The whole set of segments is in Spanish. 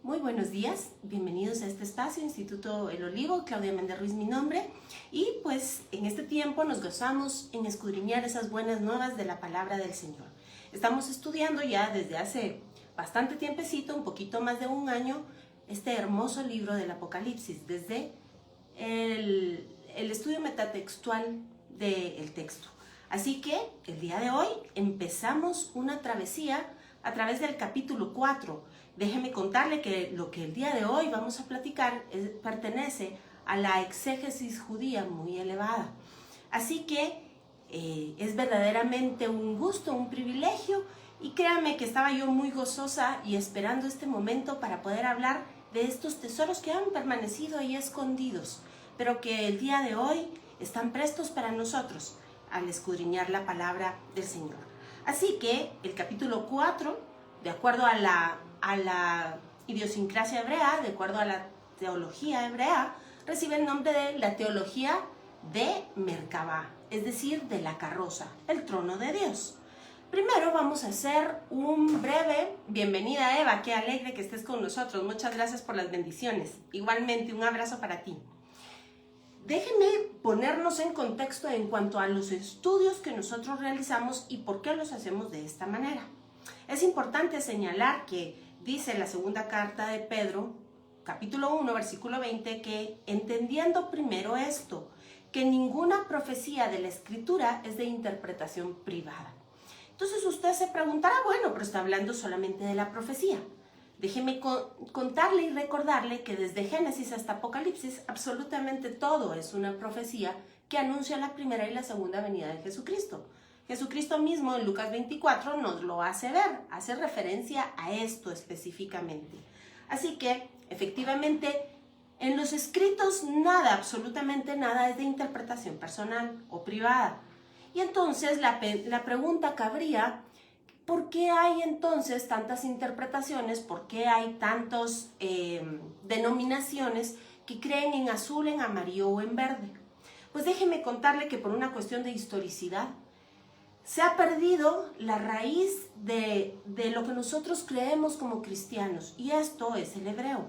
Muy buenos días, bienvenidos a este espacio, Instituto El Olivo, Claudia Méndez Ruiz mi nombre, y pues en este tiempo nos gozamos en escudriñar esas buenas nuevas de la palabra del Señor. Estamos estudiando ya desde hace bastante tiempecito, un poquito más de un año, este hermoso libro del Apocalipsis, desde el estudio metatextual del texto. Así que el día de hoy empezamos una travesía a través del capítulo 4. Déjeme contarle que lo que el día de hoy vamos a platicar pertenece a la exégesis judía muy elevada. Así que es verdaderamente un gusto, un privilegio, y créanme que estaba yo muy gozosa y esperando este momento para poder hablar de estos tesoros que han permanecido ahí escondidos, pero que el día de hoy están prestos para nosotros al escudriñar la palabra del Señor. Así que el capítulo 4, de acuerdo a la idiosincrasia hebrea, de acuerdo a la teología hebrea, recibe el nombre de la teología de Merkabah, es decir, de la carroza, el trono de Dios. Primero vamos a hacer un breve bienvenida, Eva, qué alegre que estés con nosotros, muchas gracias por las bendiciones. Igualmente, un abrazo para ti. Déjenme ponernos en contexto en cuanto a los estudios que nosotros realizamos y por qué los hacemos de esta manera. Es importante señalar que dice la segunda carta de Pedro, capítulo 1, versículo 20, que entendiendo primero esto, que ninguna profecía de la Escritura es de interpretación privada. Entonces usted se preguntará, bueno, pero está hablando solamente de la profecía. Déjeme contarle y recordarle que desde Génesis hasta Apocalipsis absolutamente todo es una profecía que anuncia la primera y la segunda venida de Jesucristo. Jesucristo mismo en Lucas 24 nos lo hace ver, hace referencia a esto específicamente. Así que, efectivamente, en los escritos nada, absolutamente nada es de interpretación personal o privada. Y entonces la pregunta cabría, ¿por qué hay entonces tantas interpretaciones? ¿Por qué hay tantas denominaciones que creen en azul, en amarillo o en verde? Pues déjeme contarle que por una cuestión de historicidad, se ha perdido la raíz de lo que nosotros creemos como cristianos, y esto es el hebreo.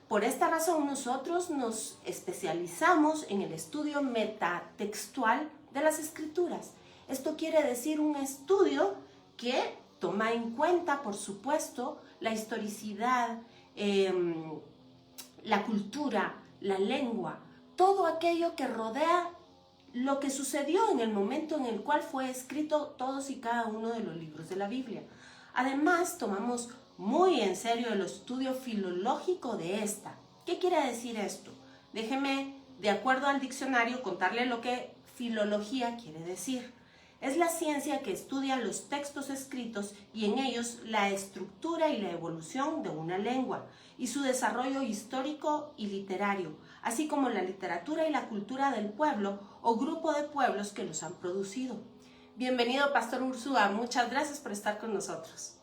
Por esta razón nosotros nos especializamos en el estudio metatextual de las Escrituras. Esto quiere decir un estudio que toma en cuenta, por supuesto, la historicidad, la cultura, la lengua, todo aquello que rodea lo que sucedió en el momento en el cual fue escrito todos y cada uno de los libros de la Biblia. Además, tomamos muy en serio el estudio filológico de esta. ¿Qué quiere decir esto? Déjeme, de acuerdo al diccionario, contarle lo que filología quiere decir. Es la ciencia que estudia los textos escritos y en ellos la estructura y la evolución de una lengua y su desarrollo histórico y literario, así como la literatura y la cultura del pueblo o grupo de pueblos que los han producido. Bienvenido, Pastor Ursúa, muchas gracias por estar con nosotros.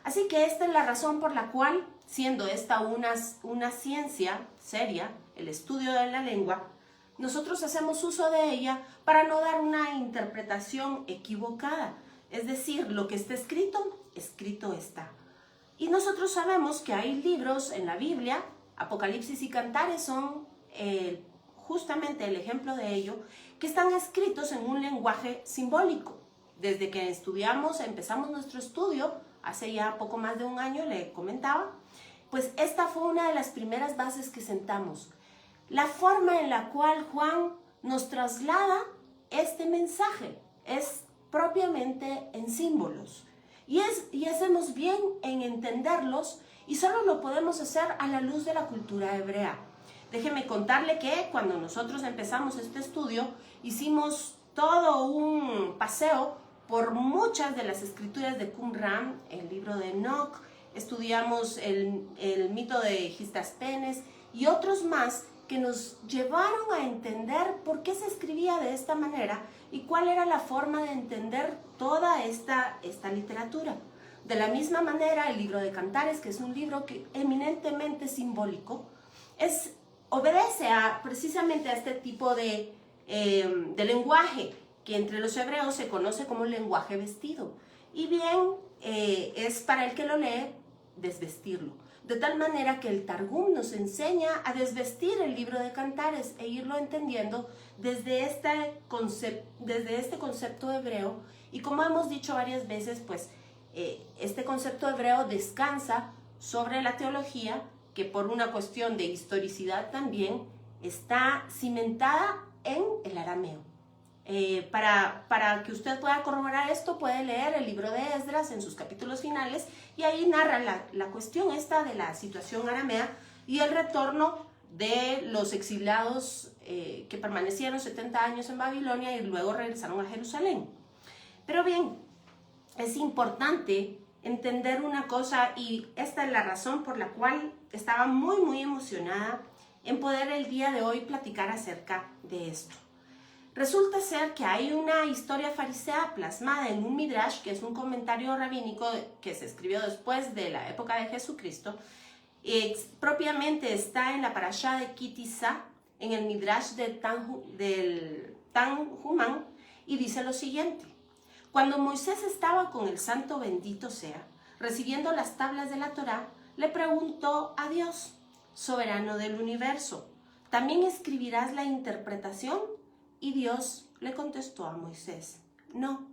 Así que esta es la razón por la cual, siendo esta una ciencia seria, el estudio de la lengua, nosotros hacemos uso de ella para no dar una interpretación equivocada. Es decir, lo que está escrito, escrito está. Y nosotros sabemos que hay libros en la Biblia, Apocalipsis y Cantares son justamente el ejemplo de ello, que están escritos en un lenguaje simbólico. Desde que empezamos nuestro estudio, hace ya poco más de un año, le comentaba, pues esta fue una de las primeras bases que sentamos. La forma en la cual Juan nos traslada este mensaje es propiamente en símbolos. Y hacemos bien en entenderlos, y solo lo podemos hacer a la luz de la cultura hebrea. Déjeme contarle que cuando nosotros empezamos este estudio, hicimos todo un paseo por muchas de las escrituras de Qumran, el libro de Enoch, estudiamos el mito de Gistaspenes y otros más que nos llevaron a entender por qué se escribía de esta manera y cuál era la forma de entender toda esta literatura. De la misma manera, el libro de Cantares, que es un libro eminentemente simbólico, obedece precisamente a este tipo de lenguaje que entre los hebreos se conoce como lenguaje vestido. Y bien, es para el que lo lee desvestirlo. De tal manera que el Targum nos enseña a desvestir el libro de Cantares e irlo entendiendo desde este concepto hebreo. Y como hemos dicho varias veces, pues este concepto hebreo descansa sobre la teología, que por una cuestión de historicidad también está cimentada en el arameo. Para que usted pueda corroborar esto, puede leer el libro de Esdras en sus capítulos finales, y ahí narra la cuestión esta de la situación aramea y el retorno de los exiliados que permanecieron 70 años en Babilonia y luego regresaron a Jerusalén. Pero bien, es importante entender una cosa, y esta es la razón por la cual estaba muy emocionada en poder el día de hoy platicar acerca de esto. Resulta ser que hay una historia farisea plasmada en un midrash, que es un comentario rabínico que se escribió después de la época de Jesucristo. Propiamente está en la parashá de Ki Tisa, en el midrash del Tanhumán, y dice lo siguiente: cuando Moisés estaba con el santo bendito sea, recibiendo las tablas de la Torá, le preguntó a Dios, soberano del universo, ¿también escribirás la interpretación? Y Dios le contestó a Moisés, no,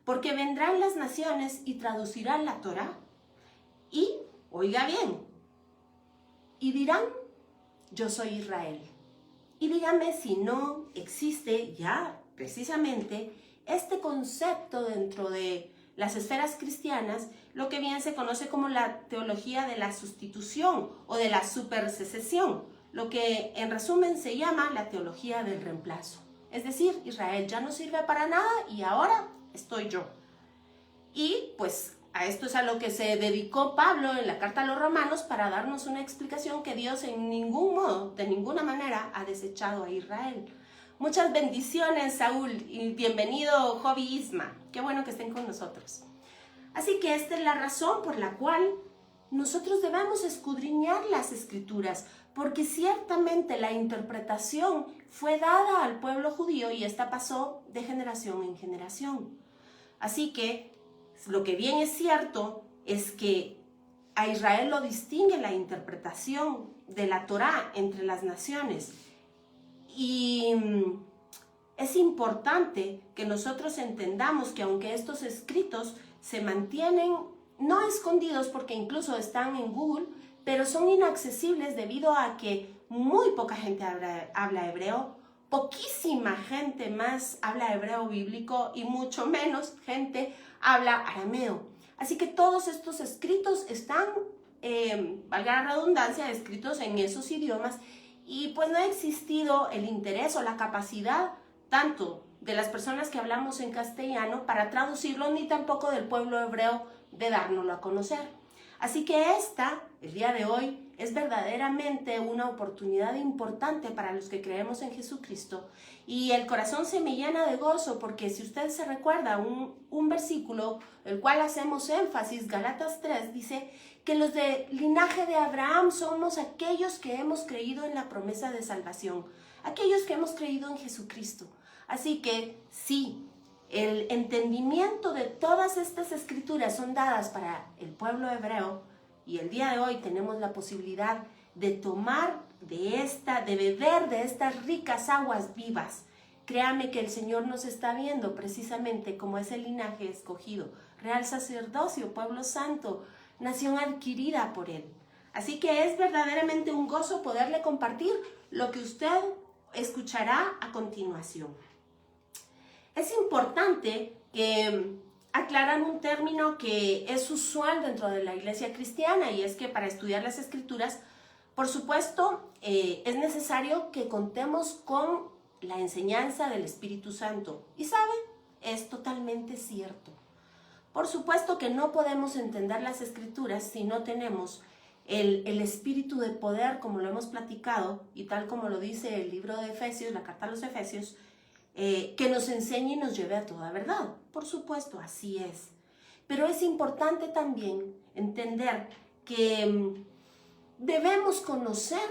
porque vendrán las naciones y traducirán la Torá, y, oiga bien, y dirán, yo soy Israel. Y dígame si no existe ya precisamente este concepto dentro de las esferas cristianas, lo que bien se conoce como la teología de la sustitución o de la supersecesión, lo que en resumen se llama la teología del reemplazo. Es decir, Israel ya no sirve para nada y ahora estoy yo. Y pues a esto es a lo que se dedicó Pablo en la carta a los Romanos, para darnos una explicación que Dios en ningún modo, de ninguna manera, ha desechado a Israel. Muchas bendiciones, Saúl, y bienvenido, Jovi Isma. Qué bueno que estén con nosotros. Así que esta es la razón por la cual nosotros debemos escudriñar las Escrituras, porque ciertamente la interpretación fue dada al pueblo judío y esta pasó de generación en generación. Así que lo que bien es cierto es que a Israel lo distingue la interpretación de la Torá entre las naciones. Y es importante que nosotros entendamos que aunque estos escritos se mantienen no escondidos, porque incluso están en Google, pero son inaccesibles debido a que muy poca gente habla hebreo, poquísima gente más habla hebreo bíblico y mucho menos gente habla arameo. Así que todos estos escritos están, valga la redundancia, escritos en esos idiomas, y pues no ha existido el interés o la capacidad tanto de las personas que hablamos en castellano para traducirlo, ni tampoco del pueblo hebreo de dárnoslo a conocer. Así que el día de hoy, es verdaderamente una oportunidad importante para los que creemos en Jesucristo, y el corazón se me llena de gozo porque si usted se recuerda un versículo, el cual hacemos énfasis, Gálatas 3, dice que los de linaje de Abraham somos aquellos que hemos creído en la promesa de salvación, aquellos que hemos creído en Jesucristo. Así que sí, el entendimiento de todas estas escrituras son dadas para el pueblo hebreo, y el día de hoy tenemos la posibilidad de tomar de beber de estas ricas aguas vivas. Créame que el Señor nos está viendo precisamente como ese linaje escogido, real sacerdocio, pueblo santo, nación adquirida por Él. Así que es verdaderamente un gozo poderle compartir lo que usted escuchará a continuación. Es importante que aclarar un término que es usual dentro de la iglesia cristiana, y es que para estudiar las Escrituras, por supuesto, es necesario que contemos con la enseñanza del Espíritu Santo. Y ¿sabe? Es totalmente cierto. Por supuesto que no podemos entender las Escrituras si no tenemos el espíritu de poder, como lo hemos platicado, y tal como lo dice el libro de Efesios, la carta a los Efesios, que nos enseñe y nos lleve a toda verdad. Por supuesto, así es. Pero es importante también entender que debemos conocer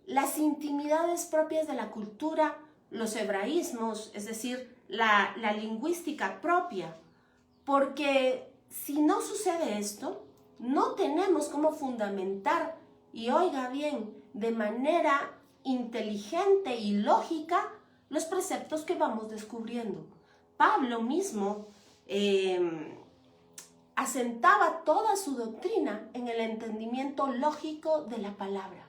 las intimidades propias de la cultura, los hebraísmos, es decir, la lingüística propia. Porque si no sucede esto, no tenemos cómo fundamentar, y oiga bien, de manera inteligente y lógica los preceptos que vamos descubriendo. Pablo mismo asentaba toda su doctrina en el entendimiento lógico de la palabra.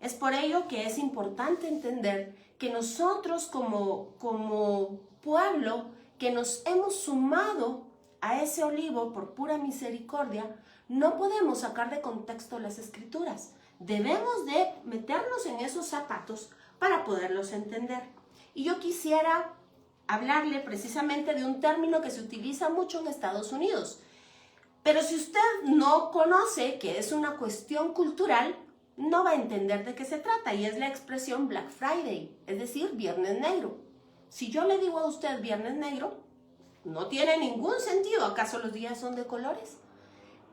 Es por ello que es importante entender que nosotros como pueblo que nos hemos sumado a ese olivo por pura misericordia, no podemos sacar de contexto las escrituras. Debemos de meternos en esos zapatos para poderlos entender. Y yo quisiera hablarle precisamente de un término que se utiliza mucho en Estados Unidos. Pero si usted no conoce que es una cuestión cultural, no va a entender de qué se trata, y es la expresión Black Friday, es decir, Viernes Negro. Si yo le digo a usted Viernes Negro, no tiene ningún sentido. ¿Acaso los días son de colores?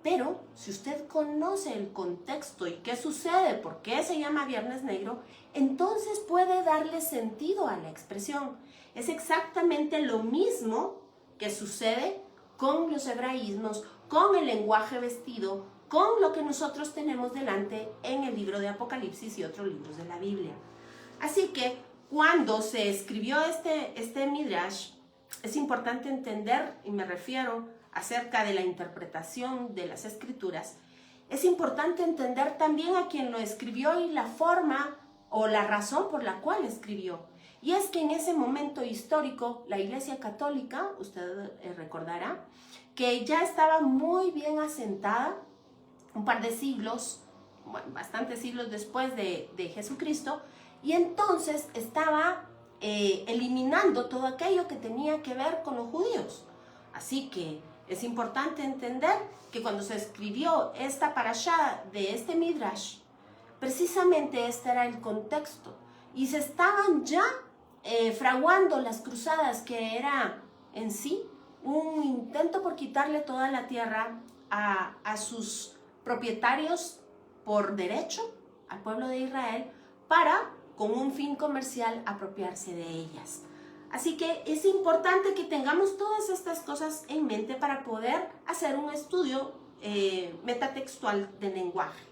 Pero si usted conoce el contexto y qué sucede, por qué se llama Viernes Negro, entonces puede darle sentido a la expresión. Es exactamente lo mismo que sucede con los hebraísmos, con el lenguaje vestido, con lo que nosotros tenemos delante en el libro de Apocalipsis y otros libros de la Biblia. Así que cuando se escribió este Midrash, es importante entender, y me refiero acerca de la interpretación de las escrituras, es importante entender también a quien lo escribió y la forma o la razón por la cual escribió. Y es que en ese momento histórico, la Iglesia Católica, usted recordará, que ya estaba muy bien asentada, un par de siglos, bueno, bastantes siglos después de Jesucristo, y entonces estaba eliminando todo aquello que tenía que ver con los judíos. Así que es importante entender que cuando se escribió esta parashá de este Midrash, precisamente este era el contexto, y se estaban ya fraguando las cruzadas, que era en sí un intento por quitarle toda la tierra a sus propietarios por derecho, al pueblo de Israel, para, con un fin comercial, apropiarse de ellas. Así que es importante que tengamos todas estas cosas en mente para poder hacer un estudio metatextual del lenguaje.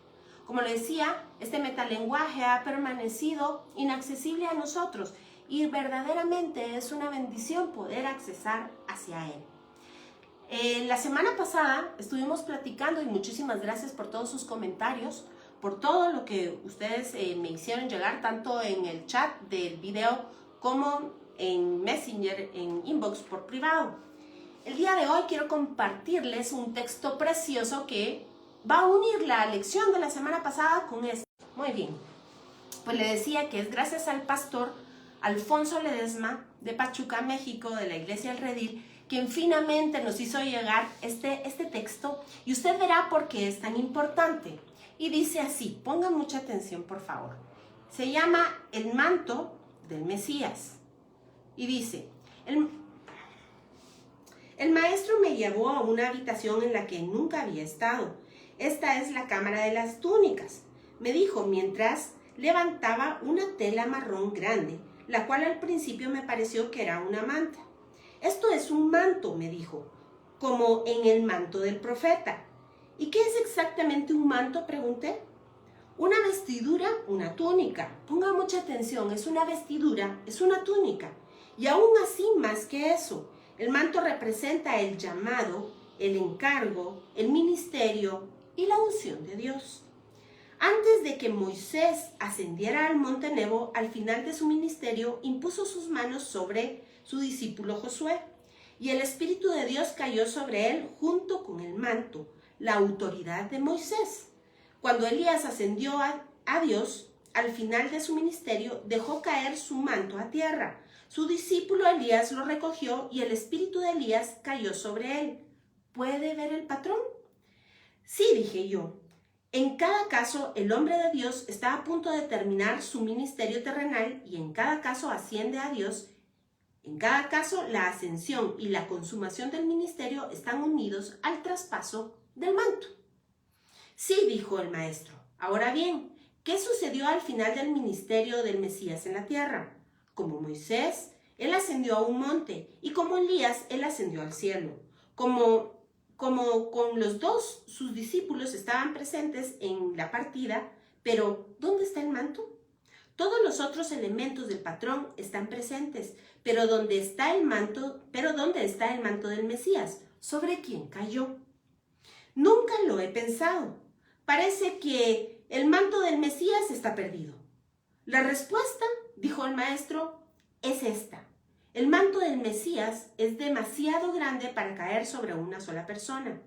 Como le decía, este metalenguaje ha permanecido inaccesible a nosotros y verdaderamente es una bendición poder accesar hacia él. La semana pasada estuvimos platicando, y muchísimas gracias por todos sus comentarios, por todo lo que ustedes me hicieron llegar, tanto en el chat del video como en Messenger, en inbox por privado. El día de hoy quiero compartirles un texto precioso que va a unir la lección de la semana pasada con esto. Muy bien, pues le decía que es gracias al pastor Alfonso Ledesma de Pachuca, México, de la Iglesia El Redil, quien finalmente nos hizo llegar este texto, y usted verá por qué es tan importante. Y dice así, pongan mucha atención por favor. Se llama El manto del Mesías. Y dice, el maestro me llevó a una habitación en la que nunca había estado. Esta es la cámara de las túnicas, me dijo mientras levantaba una tela marrón grande, la cual al principio me pareció que era una manta. Esto es un manto, me dijo, como en el manto del profeta. ¿Y qué es exactamente un manto?, pregunté. Una vestidura, una túnica. Ponga mucha atención, es una vestidura, es una túnica. Y aún así, más que eso, el manto representa el llamado, el encargo, el ministerio y la unción de Dios. Antes de que Moisés ascendiera al monte Nebo, al final de su ministerio, impuso sus manos sobre su discípulo Josué, y el Espíritu de Dios cayó sobre él junto con el manto, la autoridad de Moisés. Cuando Elías ascendió a Dios, al final de su ministerio, dejó caer su manto a tierra. Su discípulo Elías lo recogió y el espíritu de Elías cayó sobre él. ¿Puede ver el patrón? Sí, dije yo. En cada caso, el hombre de Dios está a punto de terminar su ministerio terrenal y en cada caso asciende a Dios. En cada caso, la ascensión y la consumación del ministerio están unidos al traspaso del manto. Sí, dijo el maestro. Ahora bien, ¿qué sucedió al final del ministerio del Mesías en la tierra? Como Moisés, él ascendió a un monte, y como Elías, él ascendió al cielo. Como como con los dos, sus discípulos estaban presentes en la partida, pero ¿dónde está el manto? Todos los otros elementos del patrón están presentes, pero ¿dónde está el manto del Mesías? ¿Sobre quién cayó? Nunca lo he pensado. Parece que el manto del Mesías está perdido. La respuesta, dijo el maestro, es esta. El manto del Mesías es demasiado grande para caer sobre una sola persona.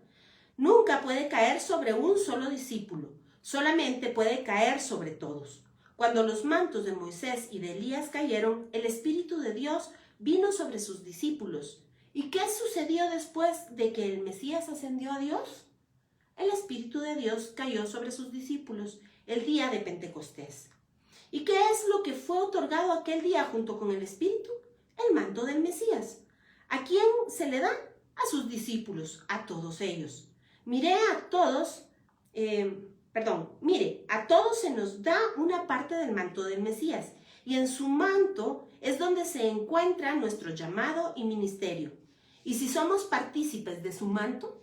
Nunca puede caer sobre un solo discípulo, solamente puede caer sobre todos. Cuando los mantos de Moisés y de Elías cayeron, el Espíritu de Dios vino sobre sus discípulos. ¿Y qué sucedió después de que el Mesías ascendió a Dios? El Espíritu de Dios cayó sobre sus discípulos el día de Pentecostés. ¿Y qué es lo que fue otorgado aquel día junto con el Espíritu? El manto del Mesías. ¿A quién se le da? A sus discípulos, a todos ellos. Mire, a todos se nos da una parte del manto del Mesías, y en su manto es donde se encuentra nuestro llamado y ministerio. Y si somos partícipes de su manto,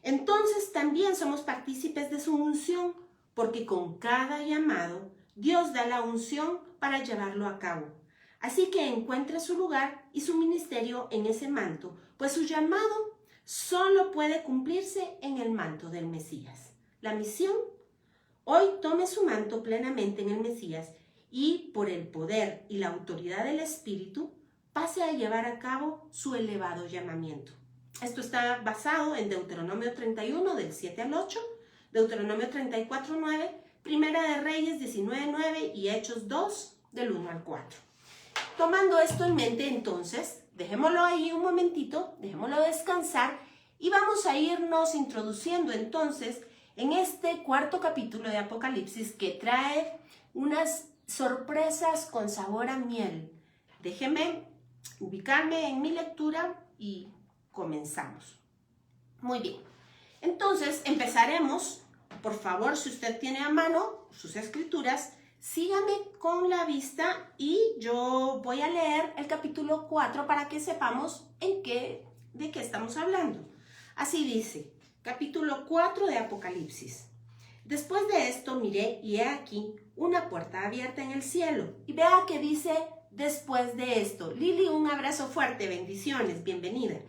entonces también somos partícipes de su unción, porque con cada llamado Dios da la unción para llevarlo a cabo. Así que encuentre su lugar y su ministerio en ese manto, pues su llamado solo puede cumplirse en el manto del Mesías. La misión: hoy tome su manto plenamente en el Mesías y por el poder y la autoridad del Espíritu pase a llevar a cabo su elevado llamamiento. Esto está basado en Deuteronomio 31 del 7 al 8, Deuteronomio 34, 9, Primera de Reyes 19, 9 y Hechos 2 del 1 al 4. Tomando esto en mente, entonces, dejémoslo ahí un momentito, dejémoslo descansar y vamos a irnos introduciendo entonces en este cuarto capítulo de Apocalipsis, que trae unas sorpresas con sabor a miel. Déjeme ubicarme en mi lectura y comenzamos. Muy bien, entonces empezaremos. Por favor, si usted tiene a mano sus escrituras, sígame con la vista y yo voy a leer el capítulo 4 para que sepamos de qué estamos hablando. Así dice, capítulo 4 de Apocalipsis. Después de esto miré y he aquí una puerta abierta en el cielo. Y vea que dice después de esto. Lili, un abrazo fuerte, bendiciones, bienvenida.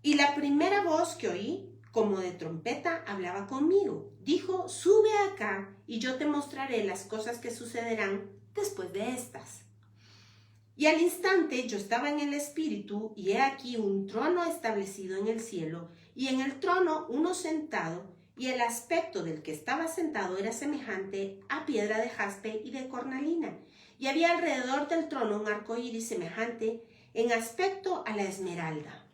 Y la primera voz que oí, como de trompeta, hablaba conmigo. Dijo, sube acá y yo te mostraré las cosas que sucederán después de estas. Y al instante yo estaba en el Espíritu y he aquí un trono establecido en el cielo y en el trono uno sentado, y el aspecto del que estaba sentado era semejante a piedra de jaspe y de cornalina, y había alrededor del trono un arco iris semejante en aspecto a la esmeralda.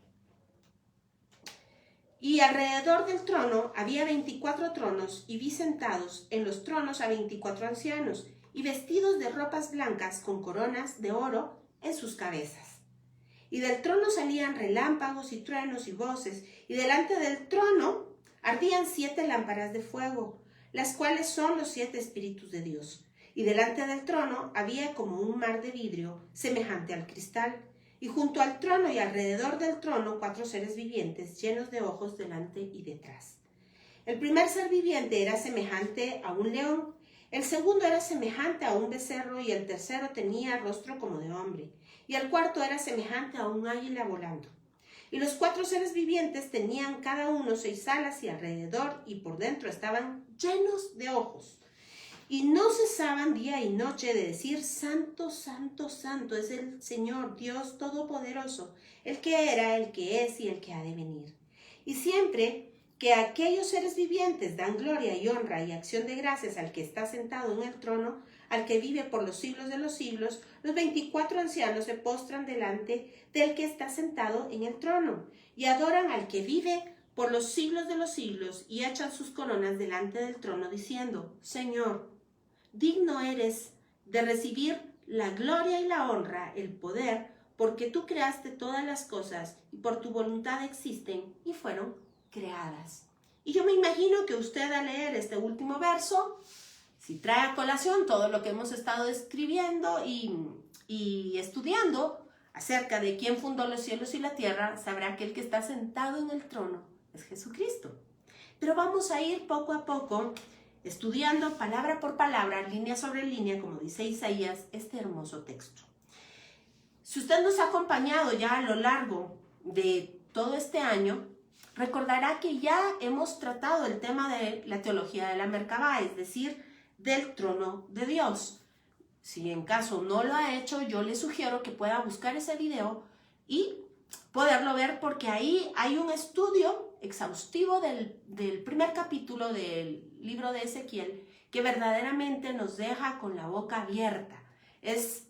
Y alrededor del trono había 24 tronos, y vi sentados en los tronos a 24 ancianos, y vestidos de ropas blancas con coronas de oro en sus cabezas. Y del trono salían relámpagos y truenos y voces, y delante del trono ardían 7 lámparas de fuego, las cuales son los 7 espíritus de Dios. Y delante del trono había como un mar de vidrio semejante al cristal. Y junto al trono y alrededor del trono 4 seres vivientes llenos de ojos delante y detrás. El primer ser viviente era semejante a un león, el segundo era semejante a un becerro y el tercero tenía rostro como de hombre, y el cuarto era semejante a un águila volando. Y los 4 seres vivientes tenían cada uno 6 alas y alrededor y por dentro estaban llenos de ojos. Y no cesaban día y noche de decir, Santo, Santo, Santo es el Señor Dios Todopoderoso, el que era, el que es y el que ha de venir. Y siempre que aquellos seres vivientes dan gloria y honra y acción de gracias al que está sentado en el trono, al que vive por los siglos de los siglos, los 24 ancianos se postran delante del que está sentado en el trono y adoran al que vive por los siglos de los siglos y echan sus coronas delante del trono diciendo, Señor, digno eres de recibir la gloria y la honra, el poder, porque tú creaste todas las cosas y por tu voluntad existen y fueron creadas. Y yo me imagino que usted al leer este último verso, si trae a colación todo lo que hemos estado escribiendo y estudiando acerca de quién fundó los cielos y la tierra, sabrá que el que está sentado en el trono es Jesucristo. Pero vamos a ir poco a poco estudiando palabra por palabra, línea sobre línea, como dice Isaías, este hermoso texto. Si usted nos ha acompañado ya a lo largo de todo este año, recordará que ya hemos tratado el tema de la teología de la Merkabah, es decir, del trono de Dios. Si en caso no lo ha hecho, yo le sugiero que pueda buscar ese video y poderlo ver, porque ahí hay un estudio exhaustivo del primer capítulo del libro de Ezequiel que verdaderamente nos deja con la boca abierta. Es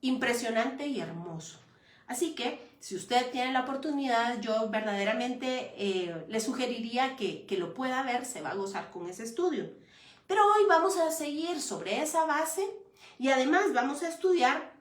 impresionante y hermoso. Así que si usted tiene la oportunidad, yo verdaderamente le sugeriría que lo pueda ver, se va a gozar con ese estudio. Pero hoy vamos a seguir sobre esa base y además vamos a estudiar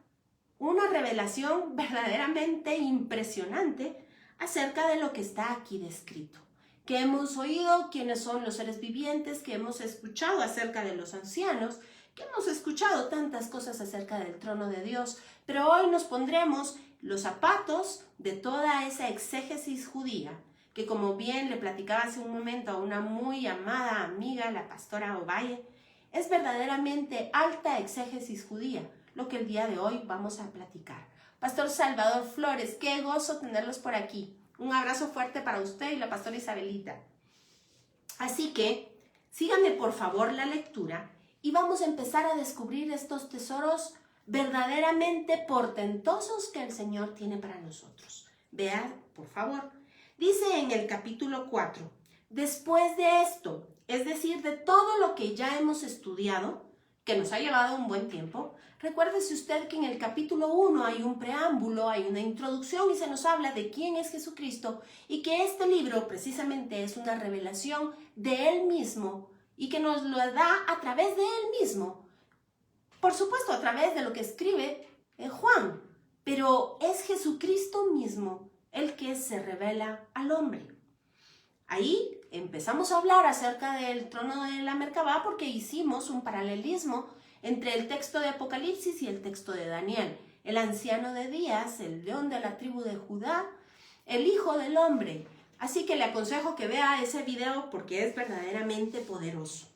una revelación verdaderamente impresionante acerca de lo que está aquí descrito, que hemos oído, quiénes son los seres vivientes, que hemos escuchado acerca de los ancianos, que hemos escuchado tantas cosas acerca del trono de Dios, pero hoy nos pondremos los zapatos de toda esa exégesis judía, que como bien le platicaba hace un momento a una muy amada amiga, la pastora Ovalle, es verdaderamente alta exégesis judía, lo que el día de hoy vamos a platicar. Pastor Salvador Flores, qué gozo tenerlos por aquí. Un abrazo fuerte para usted y la pastora Isabelita. Así que, síganme por favor la lectura y vamos a empezar a descubrir estos tesoros verdaderamente portentosos que el Señor tiene para nosotros. Vean, por favor. Dice en el capítulo 4, después de esto, es decir, de todo lo que ya hemos estudiado, que nos ha llevado un buen tiempo, recuérdese usted que en el capítulo 1 hay un preámbulo, hay una introducción y se nos habla de quién es Jesucristo y que este libro precisamente es una revelación de Él mismo y que nos lo da a través de Él mismo. Por supuesto, a través de lo que escribe Juan, pero es Jesucristo mismo el que se revela al hombre. Ahí empezamos a hablar acerca del trono de la Merkabah porque hicimos un paralelismo entre el texto de Apocalipsis y el texto de Daniel. El anciano de días, el león de la tribu de Judá, el hijo del hombre. Así que le aconsejo que vea ese video porque es verdaderamente poderoso.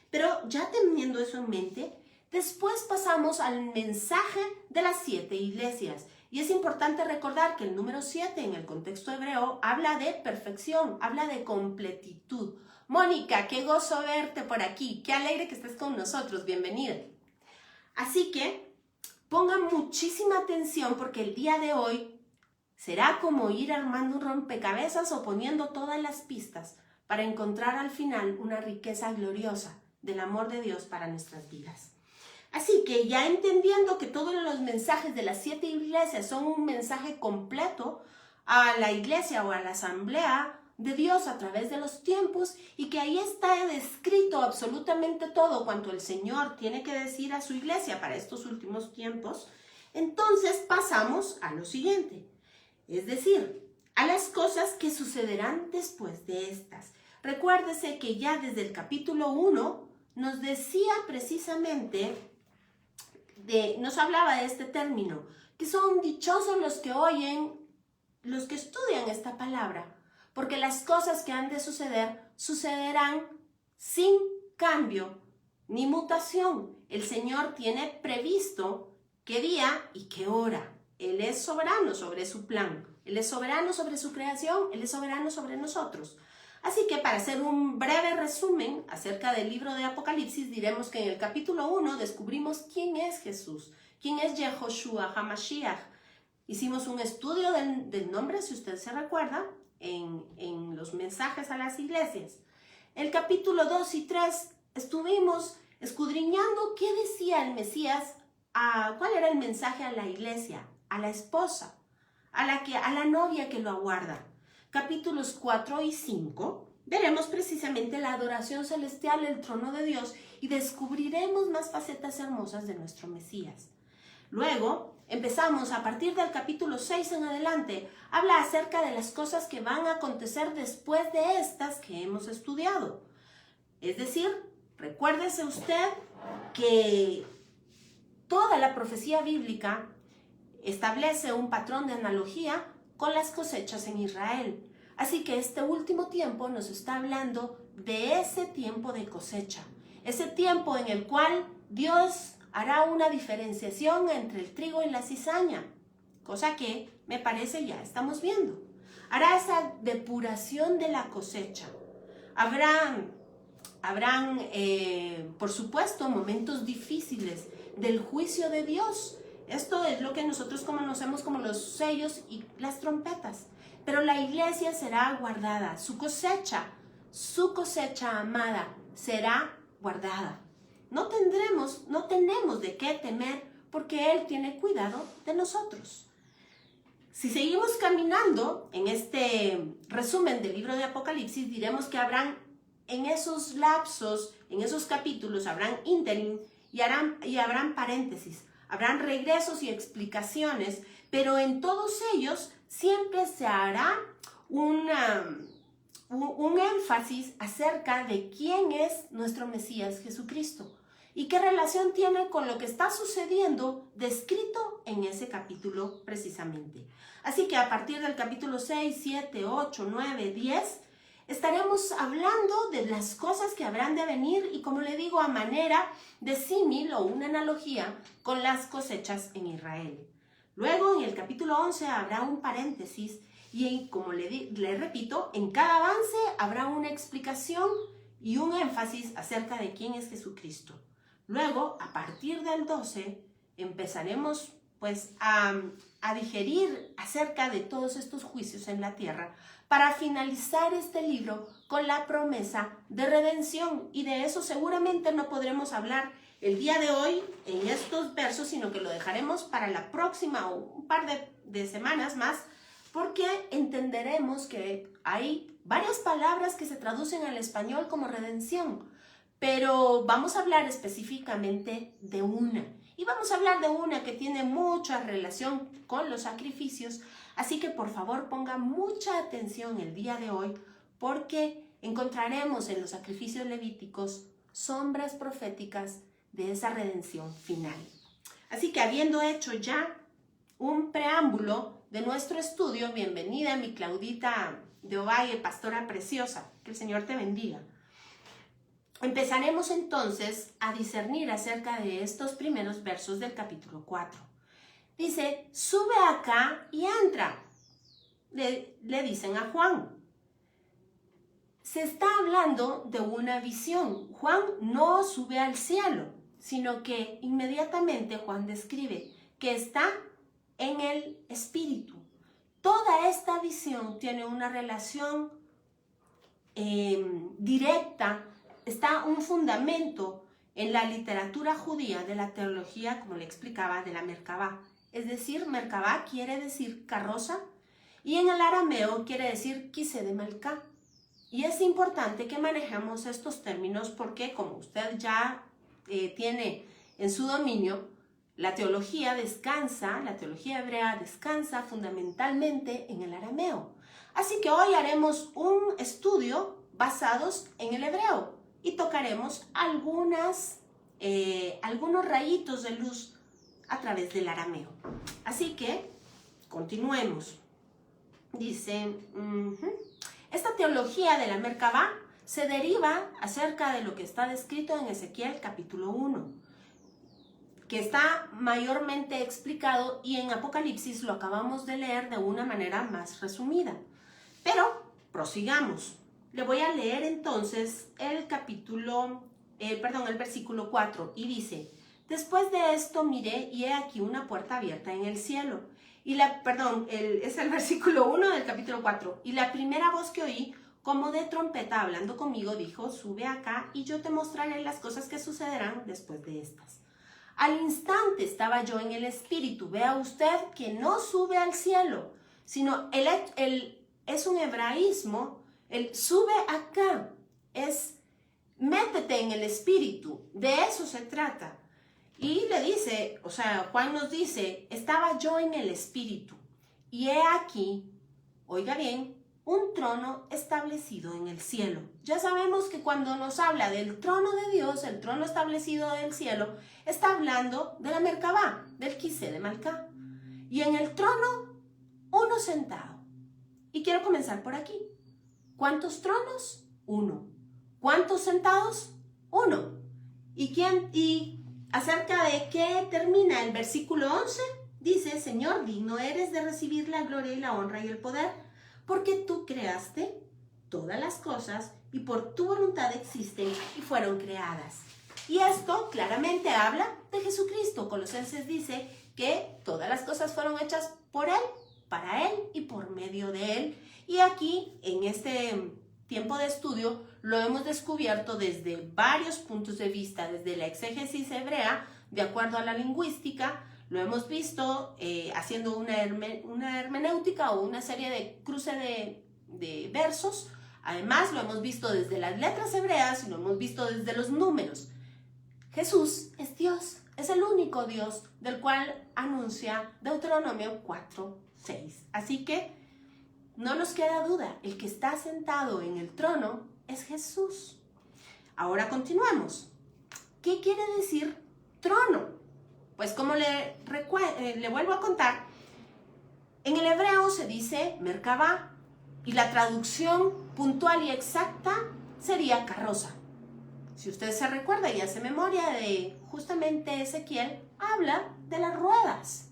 Pero ya teniendo eso en mente, después pasamos al mensaje de las 7 iglesias. Y es importante recordar que el número 7 en el contexto hebreo habla de perfección, habla de completitud. Mónica, qué gozo verte por aquí, qué alegre que estés con nosotros, bienvenida. Así que pongan muchísima atención porque el día de hoy será como ir armando un rompecabezas o poniendo todas las pistas para encontrar al final una riqueza gloriosa del amor de Dios para nuestras vidas. Así que ya entendiendo que todos los mensajes de las 7 iglesias son un mensaje completo a la iglesia o a la asamblea de Dios a través de los tiempos y que ahí está descrito absolutamente todo cuanto el Señor tiene que decir a su iglesia para estos últimos tiempos, entonces pasamos a lo siguiente, es decir, a las cosas que sucederán después de estas. Recuérdese que ya desde el capítulo 1 nos decía precisamente nos hablaba de este término, que son dichosos los que oyen, los que estudian esta palabra, porque las cosas que han de suceder, sucederán sin cambio ni mutación. El Señor tiene previsto qué día y qué hora. Él es soberano sobre su plan, Él es soberano sobre su creación, Él es soberano sobre nosotros. Así que para hacer un breve resumen acerca del libro de Apocalipsis, diremos que en el capítulo 1 descubrimos quién es Jesús, quién es Yehoshua HaMashiach. Hicimos un estudio del nombre, si usted se recuerda, en los mensajes a las iglesias. El capítulo 2 y 3 estuvimos escudriñando qué decía el Mesías, cuál era el mensaje a la iglesia, a la esposa, a la novia que lo aguarda. Capítulos 4 y 5, veremos precisamente la adoración celestial, el trono de Dios y descubriremos más facetas hermosas de nuestro Mesías. Luego, empezamos a partir del capítulo 6 en adelante, habla acerca de las cosas que van a acontecer después de estas que hemos estudiado. Es decir, recuérdese usted que toda la profecía bíblica establece un patrón de analogía con las cosechas en Israel. Así que este último tiempo nos está hablando de ese tiempo de cosecha, ese tiempo en el cual Dios hará una diferenciación entre el trigo y la cizaña, cosa que me parece ya estamos viendo. Hará esa depuración de la cosecha. Habrán, por supuesto, momentos difíciles del juicio de Dios. Esto es lo que nosotros conocemos como los sellos y las trompetas. Pero la iglesia será guardada, su cosecha amada será guardada. No tenemos de qué temer porque Él tiene cuidado de nosotros. Si seguimos caminando en este resumen del libro de Apocalipsis, diremos que habrán en esos lapsos, en esos capítulos, habrán ínterim y habrán paréntesis, habrán regresos y explicaciones, pero en todos ellos siempre se hará un énfasis acerca de quién es nuestro Mesías Jesucristo y qué relación tiene con lo que está sucediendo descrito en ese capítulo precisamente. Así que a partir del capítulo 6, 7, 8, 9, 10, estaremos hablando de las cosas que habrán de venir y, como le digo, a manera de símil o una analogía con las cosechas en Israel. Luego, en el capítulo 11 habrá un paréntesis y, como le repito, en cada avance habrá una explicación y un énfasis acerca de quién es Jesucristo. Luego, a partir del 12, empezaremos pues a digerir acerca de todos estos juicios en la tierra para finalizar este libro con la promesa de redención. Y de eso seguramente no podremos hablar el día de hoy en estos versos, sino que lo dejaremos para la próxima o un par de semanas más, porque entenderemos que hay varias palabras que se traducen al español como redención, pero vamos a hablar específicamente de una. Y vamos a hablar de una que tiene mucha relación con los sacrificios, así que por favor ponga mucha atención el día de hoy, porque encontraremos en los sacrificios levíticos sombras proféticas de esa redención final. Así que habiendo hecho ya un preámbulo de nuestro estudio, bienvenida mi Claudita de Ovalle, pastora preciosa, que el Señor te bendiga. Empezaremos entonces a discernir acerca de estos primeros versos del capítulo 4. Dice, sube acá y entra, le dicen a Juan. Se está hablando de una visión. Juan no sube al cielo, sino que inmediatamente Juan describe que está en el Espíritu. Toda esta visión tiene una relación directa. Está un fundamento en la literatura judía de la teología, como le explicaba, de la Merkabá. Es decir, Merkabá quiere decir carroza y en el arameo quiere decir quise de Malcá. Y es importante que manejemos estos términos porque, como usted ya tiene en su dominio, la teología hebrea descansa fundamentalmente en el arameo. Así que hoy haremos un estudio basados en el hebreo. Y tocaremos algunos rayitos de luz a través del arameo. Así que, continuemos. Dice, esta teología de la Merkabá se deriva acerca de lo que está descrito en Ezequiel capítulo 1, que está mayormente explicado y en Apocalipsis lo acabamos de leer de una manera más resumida. Pero, prosigamos. Le voy a leer entonces el versículo 4 y dice, después de esto miré y he aquí una puerta abierta en el cielo. Es el versículo 1 del capítulo 4. Y la primera voz que oí, como de trompeta hablando conmigo, dijo, sube acá y yo te mostraré las cosas que sucederán después de estas. Al instante estaba yo en el Espíritu. Vea usted que no sube al cielo, sino es un hebraísmo. El sube acá es métete en el Espíritu, de eso se trata. Y le dice, Juan nos dice, estaba yo en el Espíritu y he aquí, oiga bien, un trono establecido en el cielo. Ya sabemos que cuando nos habla del trono de Dios, el trono establecido en el cielo, está hablando de la Merkabá, del quise de Malcá. Y en el trono, uno sentado. Y quiero comenzar por aquí. ¿Cuántos tronos? 1. ¿Cuántos sentados? 1. ¿Y acerca de qué termina el versículo 11? Dice, Señor, digno eres de recibir la gloria y la honra y el poder, porque tú creaste todas las cosas y por tu voluntad existen y fueron creadas. Y esto claramente habla de Jesucristo. Colosenses dice que todas las cosas fueron hechas por Él, para Él y por medio de Él. Y aquí, en este tiempo de estudio, lo hemos descubierto desde varios puntos de vista, desde la exégesis hebrea, de acuerdo a la lingüística. Lo hemos visto haciendo una hermenéutica o una serie de cruce de versos. Además, lo hemos visto desde las letras hebreas y lo hemos visto desde los números. Jesús es Dios, es el único Dios del cual anuncia Deuteronomio 4:6. Así que no nos queda duda, el que está sentado en el trono es Jesús. Ahora continuamos. ¿Qué quiere decir trono? Pues como le vuelvo a contar, en el hebreo se dice Merkabah y la traducción puntual y exacta sería carroza. Si usted se recuerda y hace memoria de justamente Ezequiel, habla de las ruedas.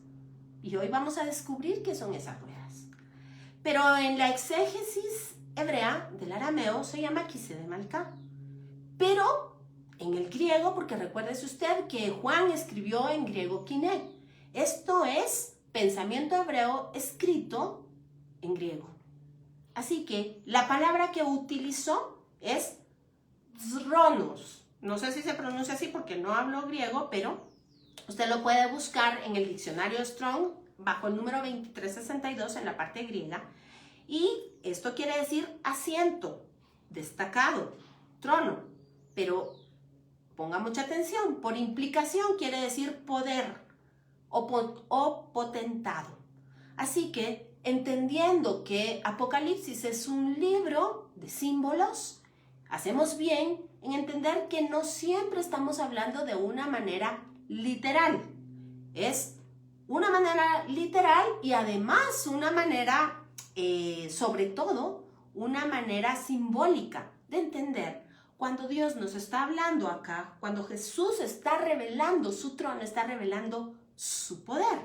Y hoy vamos a descubrir qué son esas ruedas. Pero en la exégesis hebrea del arameo se llama Kiseh de Malká. Pero en el griego, porque recuérdese usted que Juan escribió en griego kiné. Esto es pensamiento hebreo escrito en griego. Así que la palabra que utilizó es Zronos. No sé si se pronuncia así porque no hablo griego, pero usted lo puede buscar en el diccionario Strong bajo el número 2362 en la parte griega. Y esto quiere decir asiento, destacado, trono. Pero ponga mucha atención, por implicación quiere decir poder o potentado. Así que entendiendo que Apocalipsis es un libro de símbolos, hacemos bien en entender que no siempre estamos hablando de una manera literal. Es una manera literal y además una manera, sobre todo, una manera simbólica de entender. Cuando Dios nos está hablando acá, cuando Jesús está revelando su trono, está revelando su poder.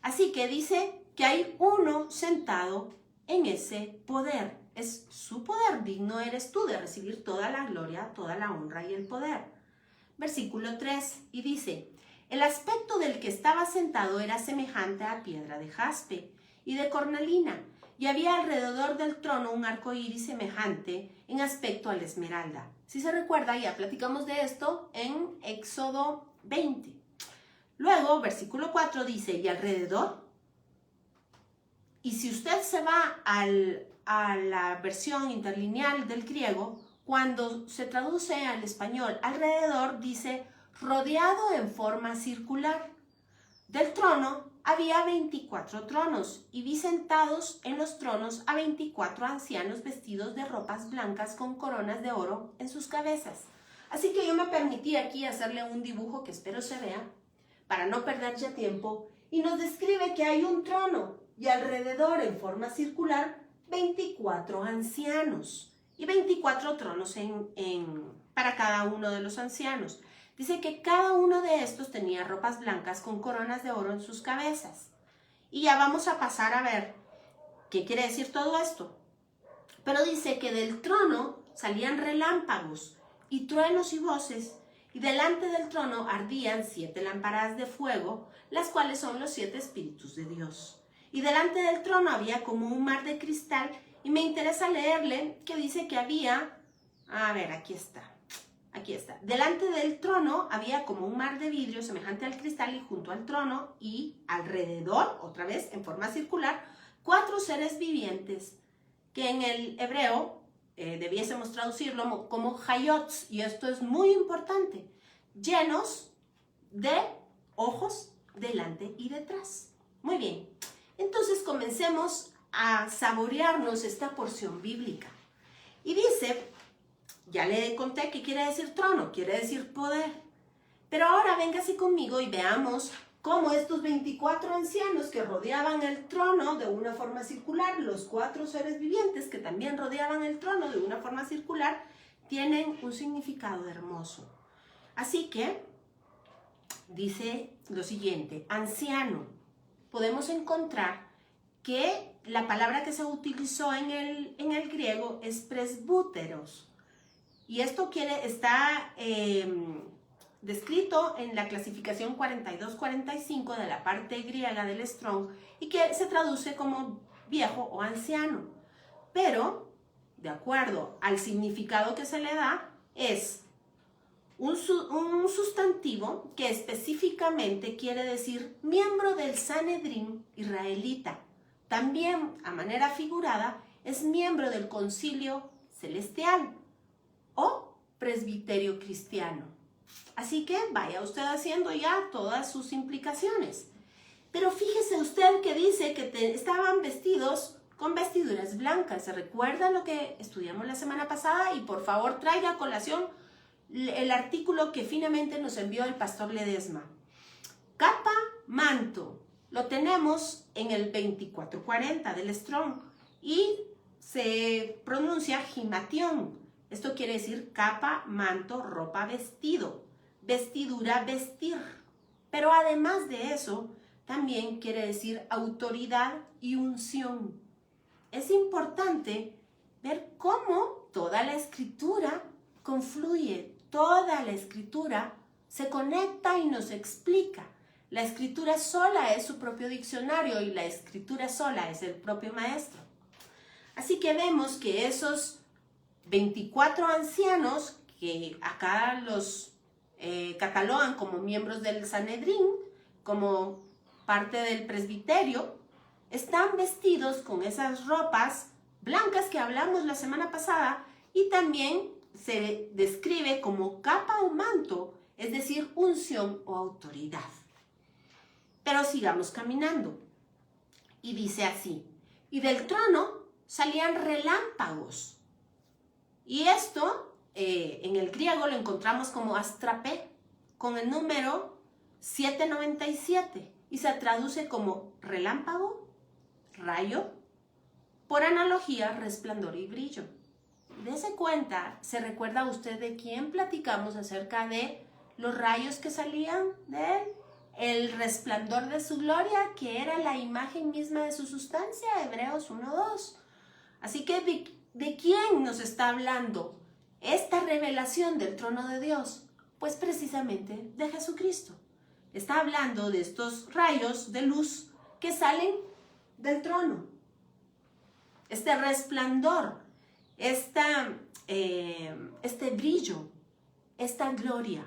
Así que dice que hay uno sentado en ese poder. Es su poder, digno eres tú de recibir toda la gloria, toda la honra y el poder. Versículo 3, y dice, el aspecto del que estaba sentado era semejante a piedra de jaspe y de cornalina, y había alrededor del trono un arco iris semejante en aspecto a la esmeralda. Si se recuerda, ya platicamos de esto en Éxodo 20. Luego, versículo 4 dice, y alrededor, y si usted se va a la versión interlineal del griego, cuando se traduce al español, alrededor dice rodeado en forma circular. Del trono había 24 tronos, y vi sentados en los tronos a 24 ancianos vestidos de ropas blancas con coronas de oro en sus cabezas. Así que yo me permití aquí hacerle un dibujo que espero se vea, para no perder ya tiempo, y nos describe que hay un trono, y alrededor en forma circular 24 ancianos, y 24 tronos para cada uno de los ancianos. Dice que cada uno de estos tenía ropas blancas con coronas de oro en sus cabezas. Y ya vamos a pasar a ver qué quiere decir todo esto. Pero dice que del trono salían relámpagos y truenos y voces, y delante del trono ardían 7 lámparas de fuego, las cuales son los 7 espíritus de Dios. Y delante del trono había como un mar de cristal, y me interesa leerle que dice que había, aquí está. Delante del trono había como un mar de vidrio semejante al cristal, y junto al trono y alrededor, otra vez en forma circular, 4 seres vivientes, que en el hebreo debiésemos traducirlo como hayots, y esto es muy importante, llenos de ojos delante y detrás. Muy bien, entonces comencemos a saborearnos esta porción bíblica. Y dice, ya le conté qué quiere decir trono, quiere decir poder. Pero ahora véngase conmigo y veamos como estos 24 ancianos que rodeaban el trono de una forma circular, los 4 seres vivientes que también rodeaban el trono de una forma circular, tienen un significado hermoso. Así que dice lo siguiente: anciano. Podemos encontrar que la palabra que se utilizó en el griego es presbúteros. Y esto está descrito en la clasificación 42-45 de la parte griega del Strong, y que se traduce como viejo o anciano. Pero, de acuerdo al significado que se le da, es un sustantivo que específicamente quiere decir miembro del Sanedrín israelita. También, a manera figurada, es miembro del concilio celestial o presbiterio cristiano. Así que vaya usted haciendo ya todas sus implicaciones. Pero fíjese usted que dice que estaban vestidos con vestiduras blancas. ¿Se recuerda lo que estudiamos la semana pasada? Y por favor traiga a colación el artículo que finalmente nos envió el pastor Ledesma. Capa, manto. Lo tenemos en el 2440 del Strong y se pronuncia gimation. Esto quiere decir capa, manto, ropa, vestido, vestidura, vestir. Pero además de eso, también quiere decir autoridad y unción. Es importante ver cómo toda la escritura confluye, toda la escritura se conecta y nos explica. La escritura sola es su propio diccionario y la escritura sola es el propio maestro. Así que vemos que esos 24 ancianos, que acá los catalogan como miembros del Sanedrín, como parte del presbiterio, están vestidos con esas ropas blancas que hablamos la semana pasada, y también se describe como capa o manto, es decir, unción o autoridad. Pero sigamos caminando. Y dice así: y del trono salían relámpagos. Y esto en el griego lo encontramos como astrapé, con el número 797, y se traduce como relámpago, rayo, por analogía, resplandor y brillo. Dese cuenta, ¿se recuerda usted de quién platicamos acerca de los rayos que salían de él? El resplandor de su gloria, que era la imagen misma de su sustancia, Hebreos 1:2. Así que, ¿de quién nos está hablando esta revelación del trono de Dios? Pues precisamente de Jesucristo. Está hablando de estos rayos de luz que salen del trono. Este resplandor, este brillo, esta gloria.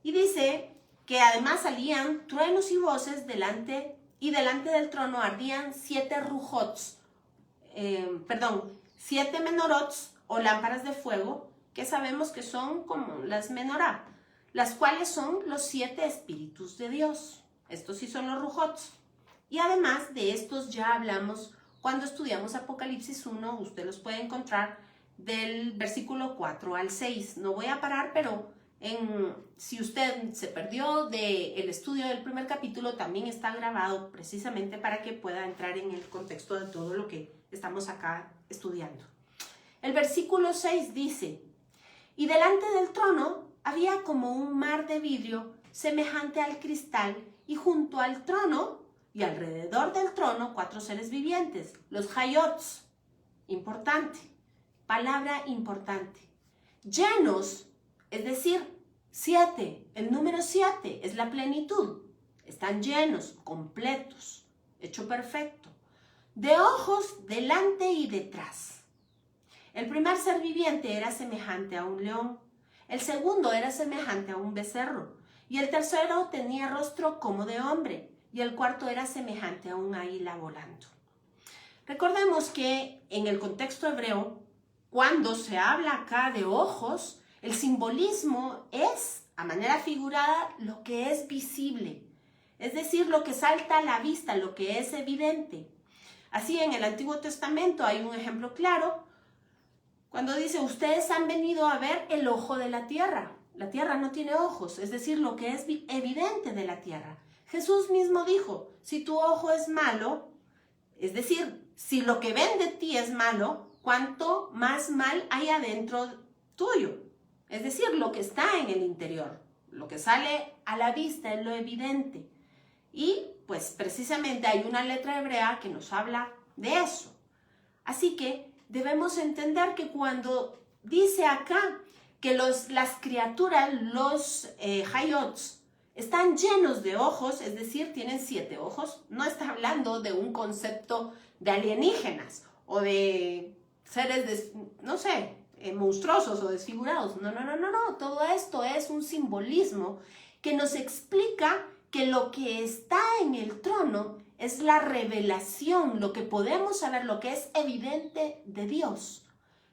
Y dice que además salían truenos y voces delante del trono ardían 7 rujots, 7 menorots o lámparas de fuego, que sabemos que son como las menorá, las cuales son los 7 espíritus de Dios. Estos sí son los rujots. Y además de estos ya hablamos cuando estudiamos Apocalipsis 1, usted los puede encontrar del versículo 4 al 6. No voy a parar, pero si usted se perdió del estudio del primer capítulo, también está grabado precisamente para que pueda entrar en el contexto de todo lo que estamos acá estudiando. El versículo 6 dice: y delante del trono había como un mar de vidrio semejante al cristal, y junto al trono y alrededor del trono 4 seres vivientes, los hayots. Importante, palabra importante. Llenos, es decir, 7, el número 7 es la plenitud. Están llenos, completos, hecho perfecto, de ojos delante y detrás. El primer ser viviente era semejante a un león, el segundo era semejante a un becerro, y el tercero tenía rostro como de hombre, y el cuarto era semejante a un águila volando. Recordemos que en el contexto hebreo, cuando se habla acá de ojos, el simbolismo es, a manera figurada, lo que es visible, es decir, lo que salta a la vista, lo que es evidente. Así, en el Antiguo Testamento hay un ejemplo claro, cuando dice: ustedes han venido a ver el ojo de la tierra. La tierra no tiene ojos, es decir, lo que es evidente de la tierra. Jesús mismo dijo, si tu ojo es malo, es decir, si lo que ven de ti es malo, ¿cuánto más mal hay adentro tuyo? Es decir, lo que está en el interior, lo que sale a la vista es lo evidente. Y pues precisamente hay una letra hebrea que nos habla de eso. Así que debemos entender que cuando dice acá que las criaturas, los hayots, están llenos de ojos, es decir, tienen 7 ojos, no está hablando de un concepto de alienígenas o de seres, no sé, monstruosos o desfigurados. No, todo esto es un simbolismo que nos explica que lo que está en el trono es la revelación, lo que podemos saber, lo que es evidente de Dios.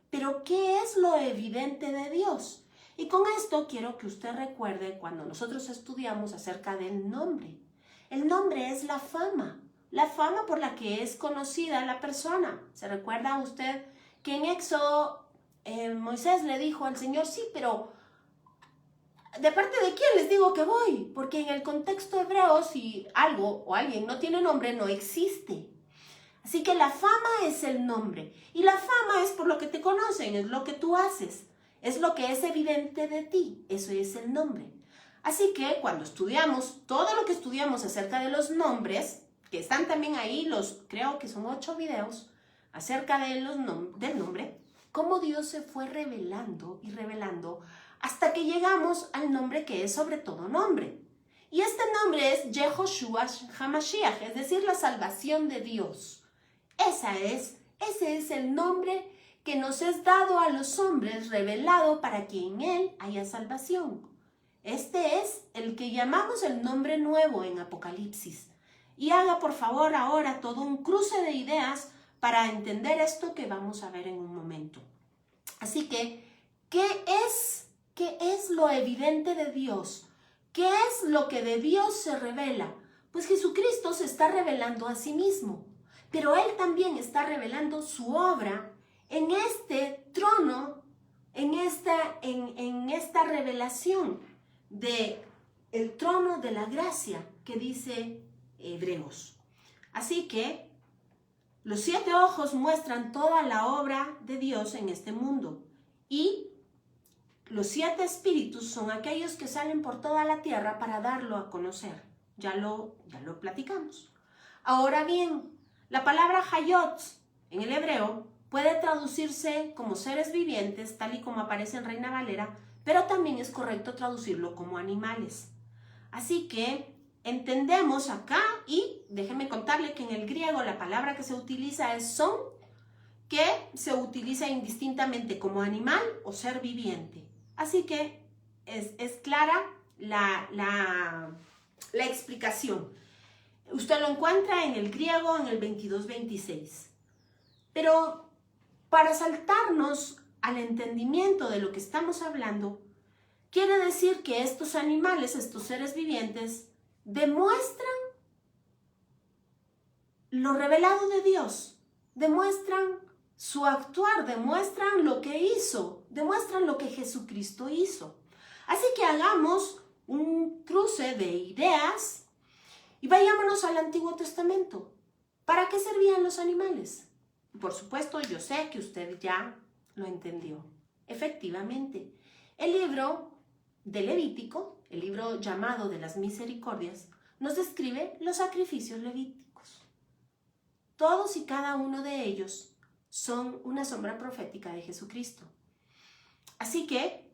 Pero ¿qué es lo evidente de Dios? Y con esto quiero que usted recuerde cuando nosotros estudiamos acerca del nombre. El nombre es la fama por la que es conocida la persona. ¿Se recuerda usted que en Éxodo Moisés le dijo al Señor, sí, pero ¿de parte de quién les digo que voy? Porque en el contexto hebreo, si algo o alguien no tiene nombre, no existe. Así que la fama es el nombre. Y la fama es por lo que te conocen, es lo que tú haces. Es lo que es evidente de ti. Eso es el nombre. Así que cuando estudiamos, todo lo que estudiamos acerca de los nombres, que están también ahí, creo que son 8 videos, acerca de del nombre, cómo Dios se fue revelando y revelando hasta que llegamos al nombre que es sobre todo nombre. Y este nombre es Yehoshua HaMashiach, es decir, la salvación de Dios. Ese es el nombre que nos es dado a los hombres, revelado para que en él haya salvación. Este es el que llamamos el nombre nuevo en Apocalipsis. Y haga por favor ahora todo un cruce de ideas para entender esto que vamos a ver en un momento. Así que, ¿qué es lo evidente de Dios? ¿Qué es lo que de Dios se revela? Pues Jesucristo se está revelando a sí mismo, pero Él también está revelando su obra en este trono, en esta revelación del trono de la gracia que dice Hebreos. Así que los 7 ojos muestran toda la obra de Dios en este mundo y los 7 espíritus son aquellos que salen por toda la tierra para darlo a conocer. Ya lo platicamos. Ahora bien, la palabra hayot en el hebreo puede traducirse como seres vivientes, tal y como aparece en Reina Valera, pero también es correcto traducirlo como animales. Así que entendemos acá, y déjenme contarle que en el griego la palabra que se utiliza es son, que se utiliza indistintamente como animal o ser viviente. Así que es clara la explicación. Usted lo encuentra en el griego en el 22-26. Pero para saltarnos al entendimiento de lo que estamos hablando, quiere decir que estos animales, estos seres vivientes, demuestran lo revelado de Dios, demuestran su actuar, demuestran lo que hizo, demuestran lo que Jesucristo hizo. Así que hagamos un cruce de ideas y vayámonos al Antiguo Testamento. ¿Para qué servían los animales? Por supuesto, yo sé que usted ya lo entendió. Efectivamente, el libro de Levítico, el libro llamado de las misericordias, nos describe los sacrificios levíticos. Todos y cada uno de ellos son una sombra profética de Jesucristo. Así que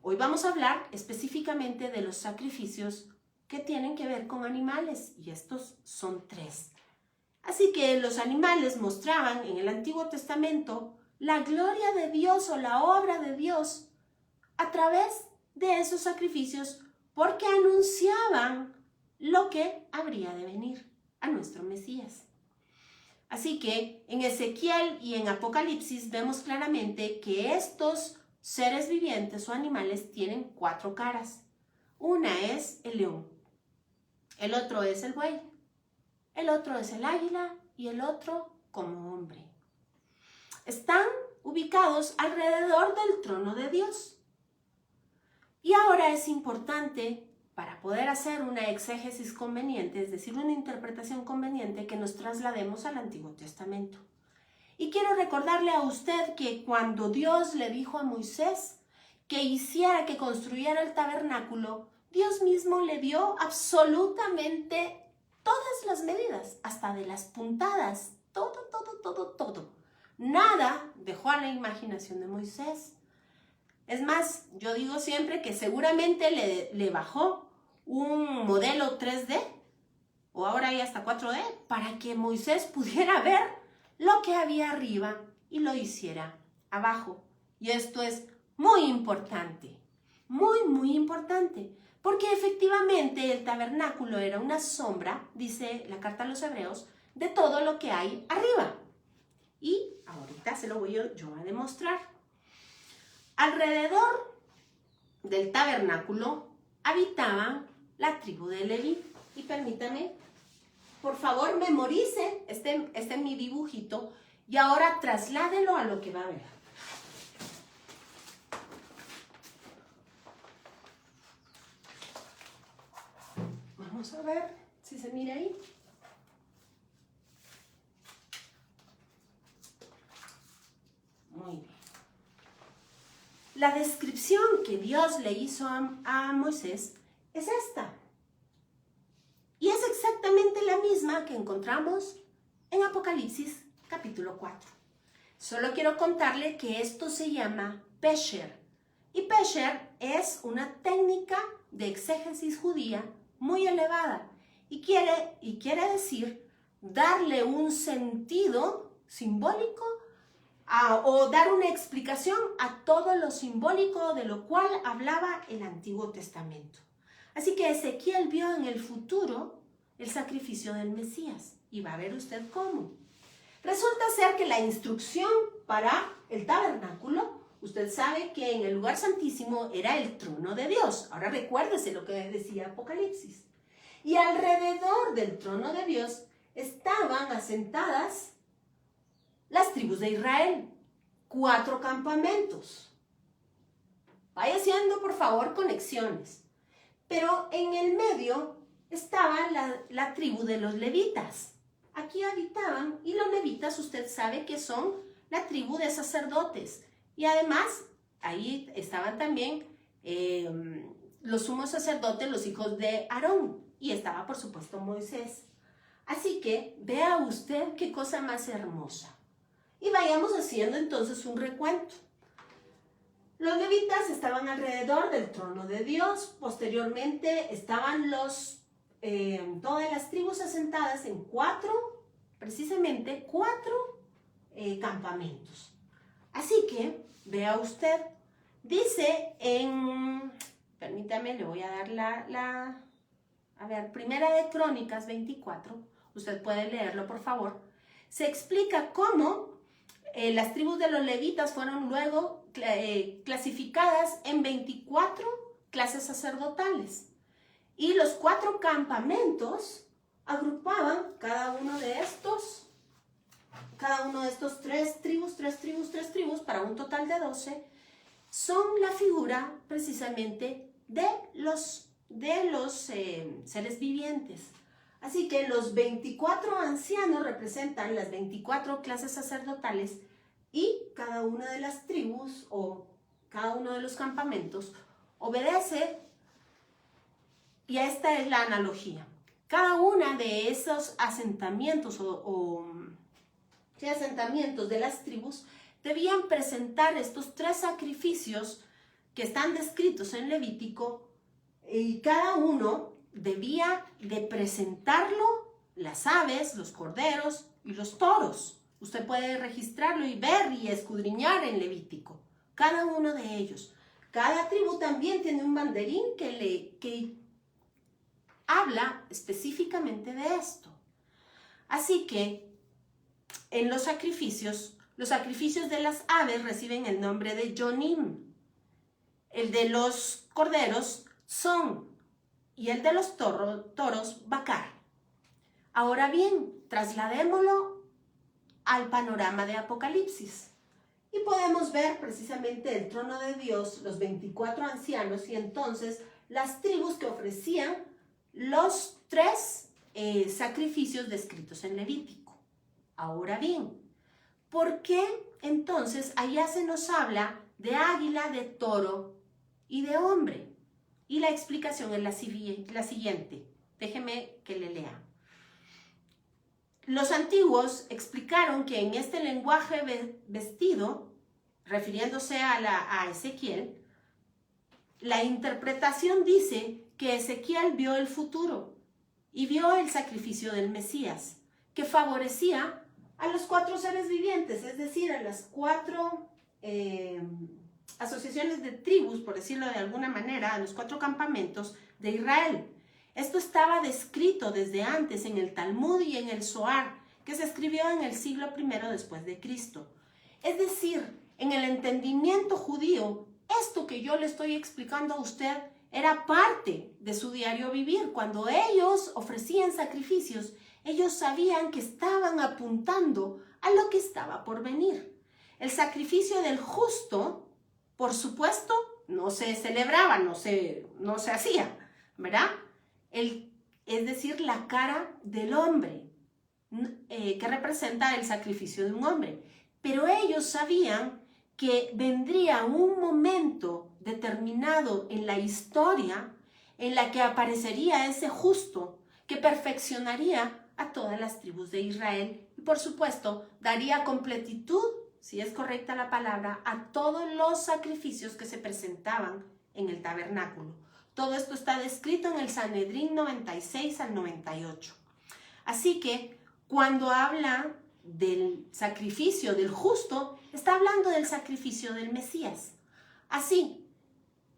hoy vamos a hablar específicamente de los sacrificios que tienen que ver con animales, y estos son 3. Así que los animales mostraban en el Antiguo Testamento la gloria de Dios o la obra de Dios a través de esos sacrificios, porque anunciaban lo que habría de venir, a nuestro Mesías. Así que en Ezequiel y en Apocalipsis vemos claramente que estos seres vivientes o animales tienen 4 caras. Una es el león, el otro es el buey, el otro es el águila y el otro como hombre. Están ubicados alrededor del trono de Dios. Y ahora es importante para poder hacer una exégesis conveniente, es decir, una interpretación conveniente, que nos traslademos al Antiguo Testamento. Y quiero recordarle a usted que cuando Dios le dijo a Moisés que construyera el tabernáculo, Dios mismo le dio absolutamente todas las medidas, hasta de las puntadas, todo. Nada dejó a la imaginación de Moisés. Es más, yo digo siempre que seguramente le bajó un modelo 3D, o ahora hay hasta 4D, para que Moisés pudiera ver lo que había arriba y lo hiciera abajo. Y esto es muy importante, muy importante, porque efectivamente el tabernáculo era una sombra, dice la carta a los Hebreos, de todo lo que hay arriba. Y ahorita se lo voy yo a demostrar. Alrededor del tabernáculo habitaban la tribu de Leví. Y permítame, por favor, memorice este mi dibujito y ahora trasládelo a lo que va a ver. Vamos a ver si se mira ahí. Muy bien. La descripción que Dios le hizo a Moisés es esta. Y es exactamente la misma que encontramos en Apocalipsis capítulo 4. Solo quiero contarle que esto se llama Pesher. Y Pesher es una técnica de exégesis judía muy elevada. Y quiere decir darle un sentido simbólico o dar una explicación a todo lo simbólico de lo cual hablaba el Antiguo Testamento. Así que Ezequiel vio en el futuro el sacrificio del Mesías. Y va a ver usted cómo. Resulta ser que la instrucción para el tabernáculo, usted sabe que en el lugar santísimo era el trono de Dios. Ahora recuérdese lo que decía Apocalipsis. Y alrededor del trono de Dios estaban asentadas las tribus de Israel. 4 campamentos. Vaya haciendo, por favor, conexiones. Pero en el medio estaba la tribu de los levitas. Aquí habitaban, y los levitas usted sabe que son la tribu de sacerdotes. Y además, ahí estaban también los sumos sacerdotes, los hijos de Aarón. Y estaba, por supuesto, Moisés. Así que vea usted qué cosa más hermosa. Y vayamos haciendo entonces un recuento. Los levitas estaban alrededor del trono de Dios. Posteriormente estaban todas las tribus asentadas en 4 campamentos. Así que, vea usted, dice permítame, le voy a dar Primera de Crónicas 24, usted puede leerlo por favor, se explica cómo las tribus de los levitas fueron luego clasificadas en 24 clases sacerdotales. Y los 4 campamentos agrupaban cada uno de estos 3 tribus, para un total de 12, son la figura precisamente de los seres vivientes. Así que los 24 ancianos representan las 24 clases sacerdotales y cada una de las tribus o cada uno de los campamentos obedece, y esta es la analogía. Cada una de esos asentamientos asentamientos de las tribus debían presentar estos 3 sacrificios que están descritos en Levítico, y cada uno debía de presentarlo, las aves, los corderos y los toros. Usted puede registrarlo y ver y escudriñar en Levítico, cada uno de ellos. Cada tribu también tiene un banderín que habla específicamente de esto. Así que en los sacrificios de las aves reciben el nombre de Yonim. El de los corderos, Son, y el de los toros, Bacar. Ahora bien, trasladémoslo al panorama de Apocalipsis. Y podemos ver precisamente el trono de Dios, los 24 ancianos y entonces las tribus que ofrecían los 3 sacrificios descritos en Levítico. Ahora bien, ¿por qué entonces allá se nos habla de águila, de toro y de hombre? Y la explicación es la siguiente. Déjeme que le lea. Los antiguos explicaron que en este lenguaje vestido, refiriéndose a Ezequiel, la interpretación dice que Ezequiel vio el futuro y vio el sacrificio del Mesías, que favorecía a los 4 seres vivientes, es decir, a las 4 asociaciones de tribus, por decirlo de alguna manera, a los 4 campamentos de Israel. Esto estaba descrito desde antes en el Talmud y en el Zohar, que se escribió en el siglo I después de Cristo. Es decir, en el entendimiento judío, esto que yo le estoy explicando a usted era parte de su diario vivir. Cuando ellos ofrecían sacrificios, ellos sabían que estaban apuntando a lo que estaba por venir. El sacrificio del justo, por supuesto, no se celebraba, no se hacía, ¿verdad? Es decir, la cara del hombre, que representa el sacrificio de un hombre. Pero ellos sabían que vendría un momento determinado en la historia en la que aparecería ese justo que perfeccionaría a todas las tribus de Israel y, por supuesto, daría completitud, si es correcta la palabra, a todos los sacrificios que se presentaban en el tabernáculo. Todo esto está descrito en el Sanedrín 96 al 98. Así que cuando habla del sacrificio del justo, está hablando del sacrificio del Mesías. Así,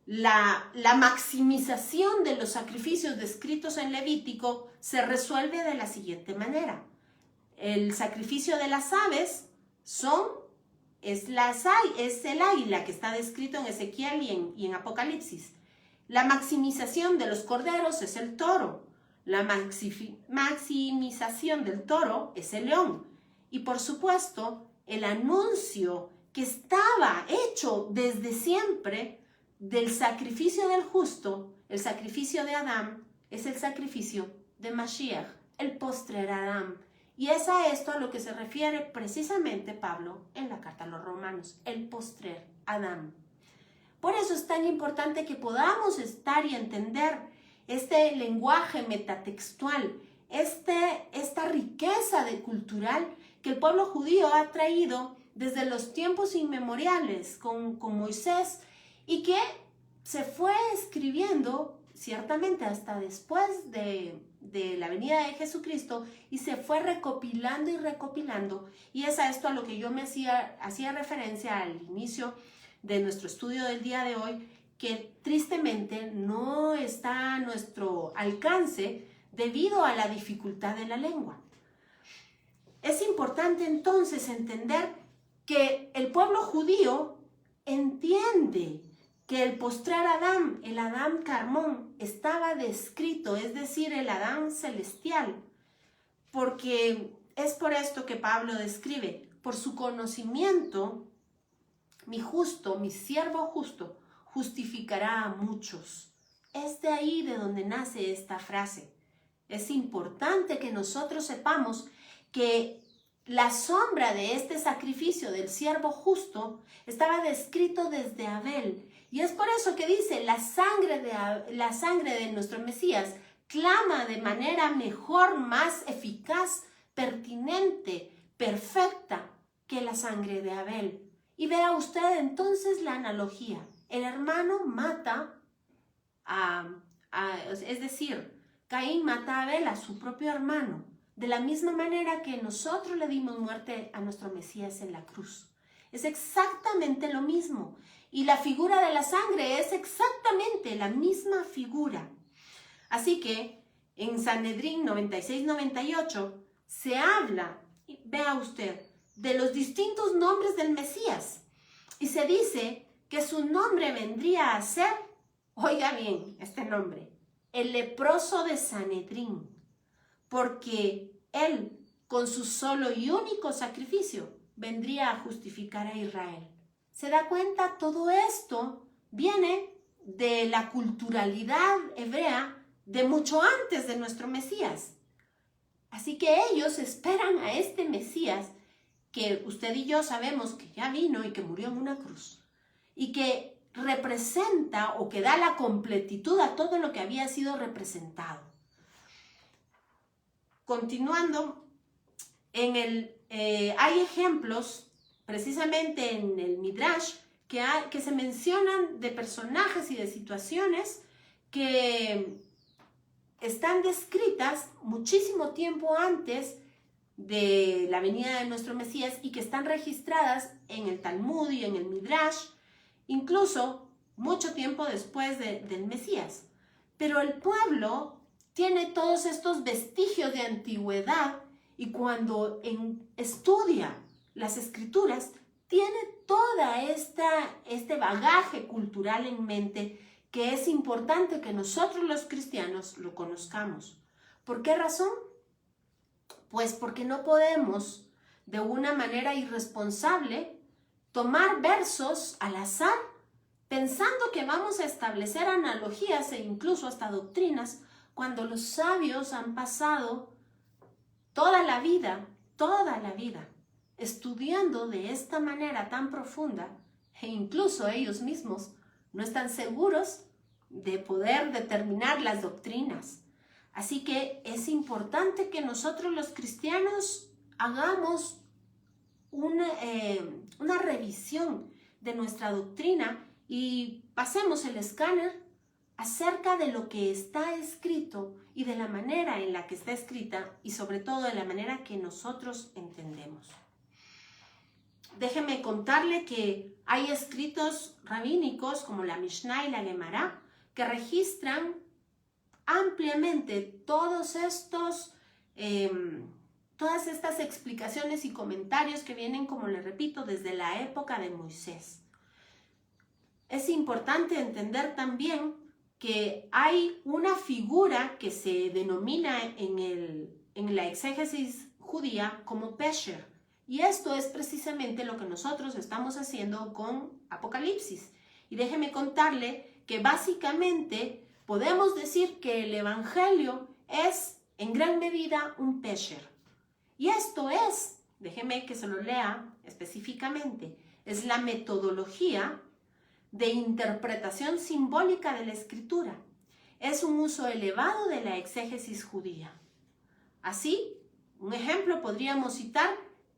la maximización de los sacrificios descritos en Levítico se resuelve de la siguiente manera. El sacrificio de las aves es el águila que está descrito en Ezequiel y en Apocalipsis. La maximización de los corderos es el toro. La maximización del toro es el león. Y por supuesto, el anuncio que estaba hecho desde siempre del sacrificio del justo, el sacrificio de Adán, es el sacrificio de Mashiach, el postrer Adán. Y es a esto a lo que se refiere precisamente Pablo en la carta a los Romanos, el postrer Adán. Por eso es tan importante que podamos estar y entender este lenguaje metatextual, esta riqueza cultural que el pueblo judío ha traído desde los tiempos inmemoriales con Moisés y que se fue escribiendo ciertamente hasta después de la venida de Jesucristo y se fue recopilando y recopilando. Y es a esto a lo que yo me hacía referencia al inicio de nuestro estudio del día de hoy, que tristemente no está a nuestro alcance debido a la dificultad de la lengua. Es importante entonces entender que el pueblo judío entiende que el postrer Adán, el Adán Carmón, estaba descrito, es decir, el Adán celestial, porque es por esto que Pablo describe, por su conocimiento, mi justo, mi siervo justo, justificará a muchos. Es de ahí de donde nace esta frase. Es importante que nosotros sepamos que la sombra de este sacrificio del siervo justo estaba descrito desde Abel. Y es por eso que dice, la sangre de nuestro Mesías clama de manera mejor, más eficaz, pertinente, perfecta que la sangre de Abel. Y vea usted entonces la analogía. El hermano mata es decir, Caín mata a Abel, a su propio hermano, de la misma manera que nosotros le dimos muerte a nuestro Mesías en la cruz. Es exactamente lo mismo. Y la figura de la sangre es exactamente la misma figura. Así que en Sanedrín 96-98 se habla, vea usted, de los distintos nombres del Mesías. Y se dice que su nombre vendría a ser, oiga bien este nombre, el leproso de Sanedrín, porque él, con su solo y único sacrificio, vendría a justificar a Israel. ¿Se da cuenta? Todo esto viene de la culturalidad hebrea de mucho antes de nuestro Mesías. Así que ellos esperan a este Mesías que usted y yo sabemos que ya vino y que murió en una cruz y que representa o que da la completitud a todo lo que había sido representado. Continuando, hay ejemplos precisamente en el Midrash que se mencionan de personajes y de situaciones que están descritas muchísimo tiempo antes de la venida de nuestro Mesías y que están registradas en el Talmud y en el Midrash, incluso mucho tiempo después del Mesías. Pero el pueblo tiene todos estos vestigios de antigüedad y cuando estudia las escrituras, tiene toda este bagaje cultural en mente que es importante que nosotros los cristianos lo conozcamos. ¿Por qué razón? Pues porque no podemos de una manera irresponsable tomar versos al azar pensando que vamos a establecer analogías e incluso hasta doctrinas cuando los sabios han pasado toda la vida, estudiando de esta manera tan profunda e incluso ellos mismos no están seguros de poder determinar las doctrinas. Así que es importante que nosotros los cristianos hagamos una revisión de nuestra doctrina y pasemos el escáner acerca de lo que está escrito y de la manera en la que está escrita y sobre todo de la manera que nosotros entendemos. Déjeme contarle que hay escritos rabínicos como la Mishnah y la Gemara que registran ampliamente todas estas explicaciones y comentarios que vienen, como les repito, desde la época de Moisés. Es importante entender también que hay una figura que se denomina en la exégesis judía como Pesher. Y esto es precisamente lo que nosotros estamos haciendo con Apocalipsis. Y déjeme contarle que básicamente podemos decir que el Evangelio es en gran medida un Pesher. Y esto es, déjeme que se lo lea específicamente, es la metodología de interpretación simbólica de la Escritura. Es un uso elevado de la exégesis judía. Así, un ejemplo podríamos citar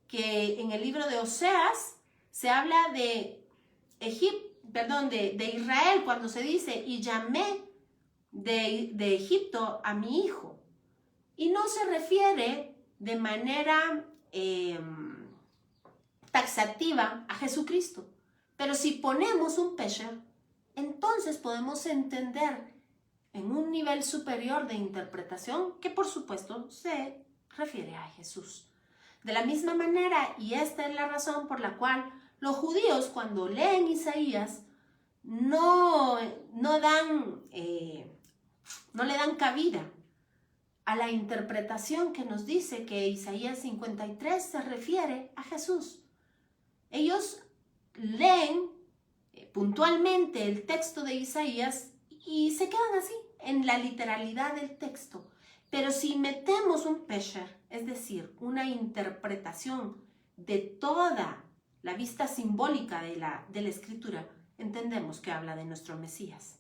que en el libro de Oseas se habla de Israel cuando se dice, y llamé de Egipto a mi hijo. Y no se refiere de manera taxativa a Jesucristo. Pero si ponemos un pesher, entonces podemos entender en un nivel superior de interpretación que por supuesto se refiere a Jesús. De la misma manera, y esta es la razón por la cual los judíos cuando leen Isaías no le dan cabida a la interpretación que nos dice que Isaías 53 se refiere a Jesús. Ellos leen puntualmente el texto de Isaías y se quedan así, en la literalidad del texto. Pero si metemos un pesher, es decir, una interpretación de toda la vista simbólica de la Escritura, entendemos que habla de nuestro Mesías.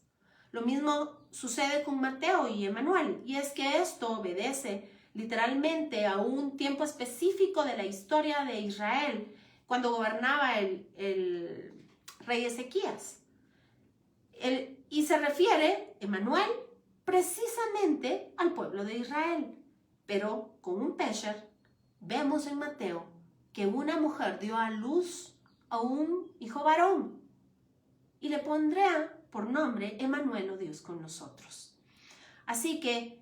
Lo mismo sucede con Mateo y Emanuel, y es que esto obedece literalmente a un tiempo específico de la historia de Israel, cuando gobernaba el rey Ezequías. Y se refiere, Emanuel, precisamente al pueblo de Israel. Pero con un pesher vemos en Mateo que una mujer dio a luz a un hijo varón y le pondrá por nombre Emanuel, o Dios con nosotros. Así que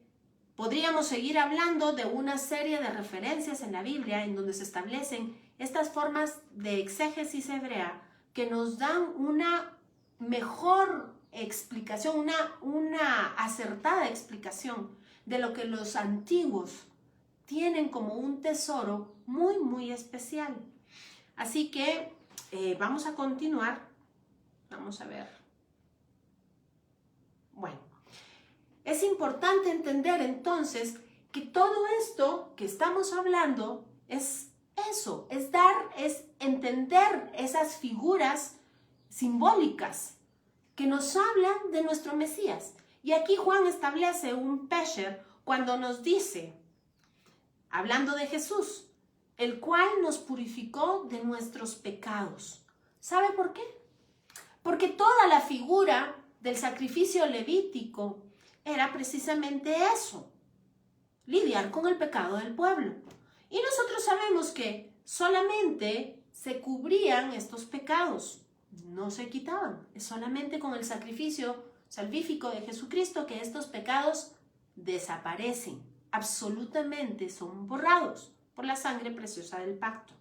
podríamos seguir hablando de una serie de referencias en la Biblia en donde se establecen estas formas de exégesis hebrea que nos dan una mejor explicación, una acertada explicación de lo que los antiguos tienen como un tesoro muy, muy especial. Así que vamos a continuar. Vamos a ver. Bueno, es importante entender entonces que todo esto que estamos hablando es eso, es entender esas figuras simbólicas que nos hablan de nuestro Mesías. Y aquí Juan establece un pesher cuando nos dice, hablando de Jesús, el cual nos purificó de nuestros pecados. ¿Sabe por qué? Porque toda la figura del sacrificio levítico era precisamente eso, lidiar con el pecado del pueblo. Y nosotros sabemos que solamente se cubrían estos pecados, no se quitaban. Es solamente con el sacrificio salvífico de Jesucristo que estos pecados desaparecen, absolutamente son borrados por la sangre preciosa del pacto.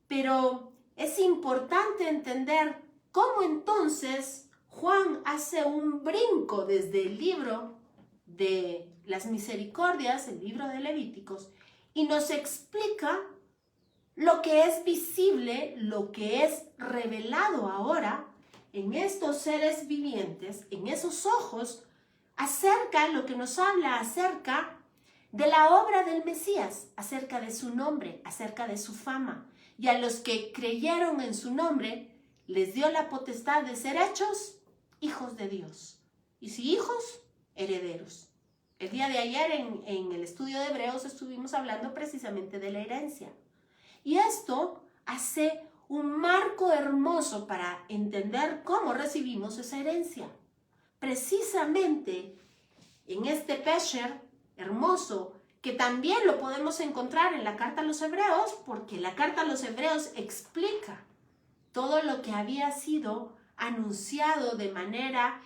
Pero es importante entender cómo entonces Juan hace un brinco desde el libro de las misericordias, el libro de Levíticos, y nos explica lo que es visible, lo que es revelado ahora en estos seres vivientes, en esos ojos, acerca, lo que nos habla acerca de la obra del Mesías, acerca de su nombre, acerca de su fama. Y a los que creyeron en su nombre, les dio la potestad de ser hechos hijos de Dios. Y si hijos, herederos. El día de ayer en el estudio de Hebreos estuvimos hablando precisamente de la herencia. Y esto hace un marco hermoso para entender cómo recibimos esa herencia. Precisamente en este pesher hermoso, que también lo podemos encontrar en la carta a los Hebreos, porque la carta a los Hebreos explica todo lo que había sido anunciado de manera,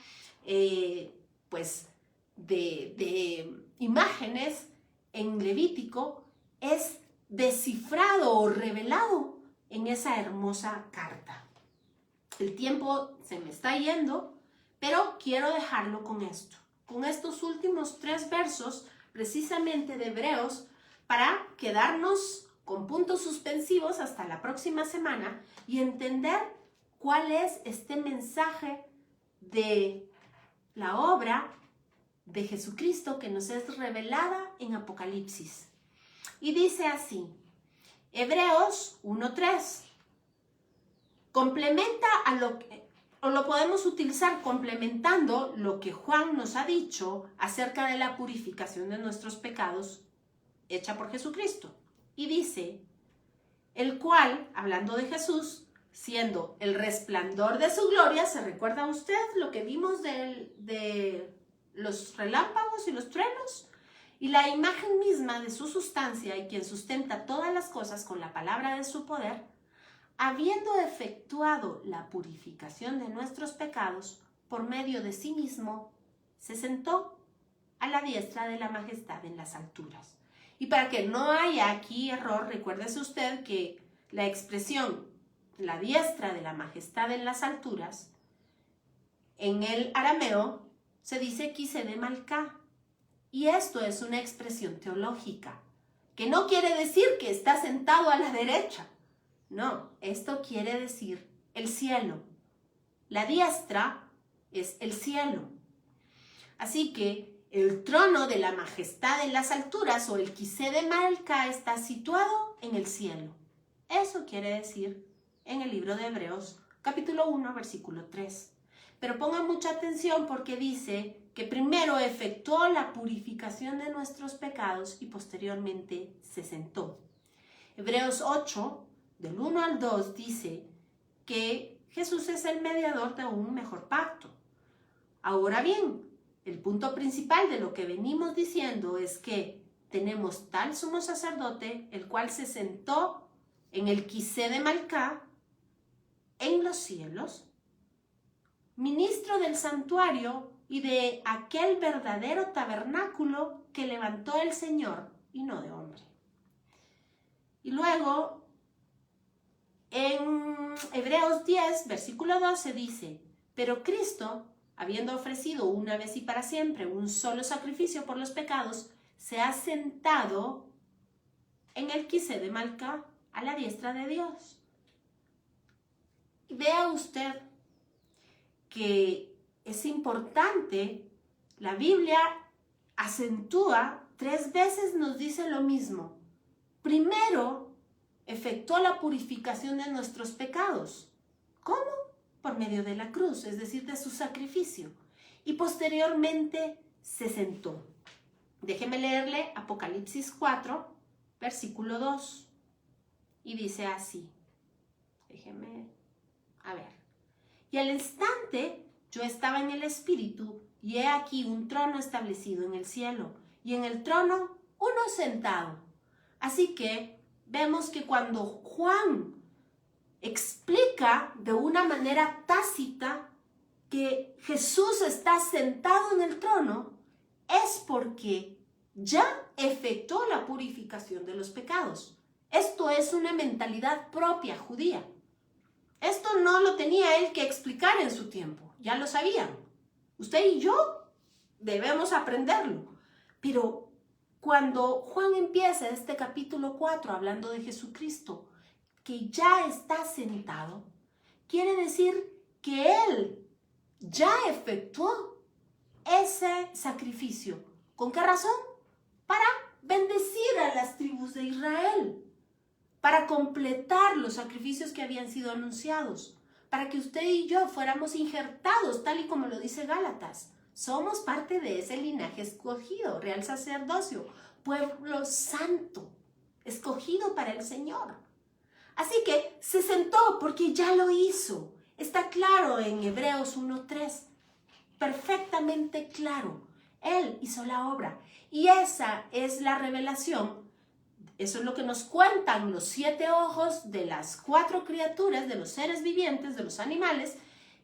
de imágenes en Levítico, es descifrado o revelado en esa hermosa carta. El tiempo se me está yendo, pero quiero dejarlo con esto, con estos últimos 3 versos precisamente de Hebreos, para quedarnos con puntos suspensivos hasta la próxima semana y entender cuál es este mensaje de la obra de Jesucristo que nos es revelada en Apocalipsis. Y dice así, Hebreos 1:3, complementa a lo que, o lo podemos utilizar complementando lo que Juan nos ha dicho acerca de la purificación de nuestros pecados hecha por Jesucristo. Y dice, el cual, hablando de Jesús, siendo el resplandor de su gloria, ¿se recuerda usted lo que vimos de los relámpagos y los truenos? Y la imagen misma de su sustancia y quien sustenta todas las cosas con la palabra de su poder, habiendo efectuado la purificación de nuestros pecados por medio de sí mismo, se sentó a la diestra de la majestad en las alturas. Y para que no haya aquí error, recuérdese usted que la expresión la diestra de la majestad en las alturas, en el arameo se dice Kisede Malká. Y esto es una expresión teológica, que no quiere decir que está sentado a la derecha. No, esto quiere decir el cielo. La diestra es el cielo. Así que el trono de la majestad en las alturas o el Kisede Malká está situado en el cielo. Eso quiere decir en el libro de Hebreos, capítulo 1, versículo 3. Pero pongan mucha atención porque dice que primero efectuó la purificación de nuestros pecados y posteriormente se sentó. Hebreos 8, del 1 al 2, dice que Jesús es el mediador de un mejor pacto. Ahora bien, el punto principal de lo que venimos diciendo es que tenemos tal sumo sacerdote, el cual se sentó en el Kisede Malká, en los cielos, ministro del santuario y de aquel verdadero tabernáculo que levantó el Señor y no de hombre. Y luego, en Hebreos 10, versículo 12 dice, pero Cristo, habiendo ofrecido una vez y para siempre un solo sacrificio por los pecados, se ha sentado en el Kisede Malká a la diestra de Dios. Y vea usted que es importante, la Biblia acentúa 3 veces, nos dice lo mismo. Primero, efectuó la purificación de nuestros pecados. ¿Cómo? Por medio de la cruz, es decir, de su sacrificio. Y posteriormente se sentó. Déjeme leerle Apocalipsis 4, versículo 2. Y dice así. Déjeme, a ver. Y al instante yo estaba en el Espíritu, y he aquí un trono establecido en el cielo, y en el trono uno sentado. Así que vemos que cuando Juan explica de una manera tácita que Jesús está sentado en el trono, es porque ya efectuó la purificación de los pecados. Esto es una mentalidad propia judía. Esto no lo tenía él que explicar en su tiempo, ya lo sabían. Usted y yo debemos aprenderlo. Pero cuando Juan empieza este capítulo 4 hablando de Jesucristo, que ya está sentado, quiere decir que él ya efectuó ese sacrificio. ¿Con qué razón? Para bendecir a las tribus de Israel, para completar los sacrificios que habían sido anunciados, para que usted y yo fuéramos injertados, tal y como lo dice Gálatas. Somos parte de ese linaje escogido, real sacerdocio, pueblo santo, escogido para el Señor. Así que se sentó porque ya lo hizo. Está claro en Hebreos 1:3, perfectamente claro. Él hizo la obra y esa es la revelación. Eso es lo que nos cuentan los 7 ojos de las 4 criaturas, de los seres vivientes, de los animales,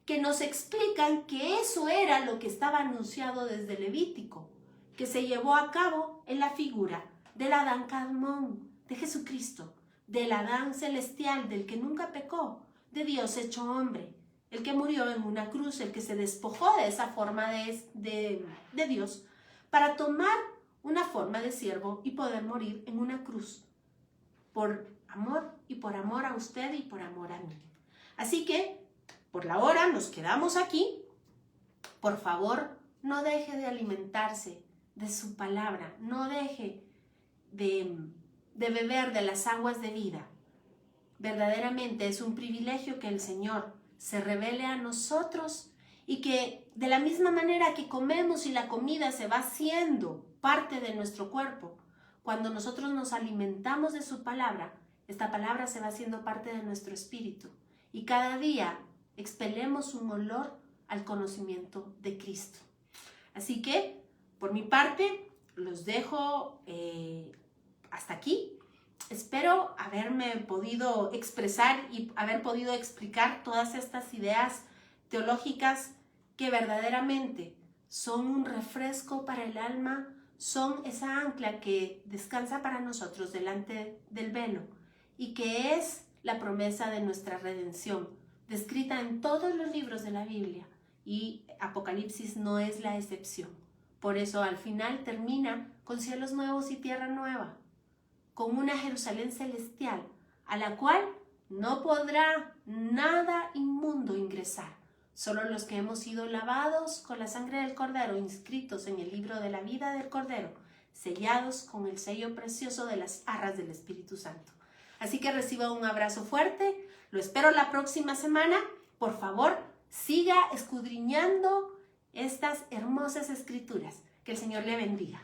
que nos explican que eso era lo que estaba anunciado desde Levítico, que se llevó a cabo en la figura del Adán Kadmón, de Jesucristo, del Adán celestial, del que nunca pecó, de Dios hecho hombre, el que murió en una cruz, el que se despojó de esa forma de Dios para tomar una forma de siervo y poder morir en una cruz por amor y por amor a usted y por amor a mí. Así que por la hora nos quedamos aquí. Por favor, no deje de alimentarse de su palabra, no deje de beber de las aguas de vida. Verdaderamente es un privilegio que el Señor se revele a nosotros y que de la misma manera que comemos y la comida se va haciendo parte de nuestro cuerpo, cuando nosotros nos alimentamos de su palabra, esta palabra se va haciendo parte de nuestro espíritu y cada día expelemos un olor al conocimiento de Cristo. Así que, por mi parte, los dejo hasta aquí. Espero haberme podido expresar y haber podido explicar todas estas ideas teológicas que verdaderamente son un refresco para el alma, son esa ancla que descansa para nosotros delante del velo y que es la promesa de nuestra redención, descrita en todos los libros de la Biblia, y Apocalipsis no es la excepción. Por eso al final termina con cielos nuevos y tierra nueva, con una Jerusalén celestial, a la cual no podrá nada inmundo ingresar. Solo los que hemos sido lavados con la sangre del Cordero, inscritos en el libro de la vida del Cordero, sellados con el sello precioso de las arras del Espíritu Santo. Así que reciba un abrazo fuerte. Lo espero la próxima semana. Por favor, siga escudriñando estas hermosas escrituras. Que el Señor le bendiga.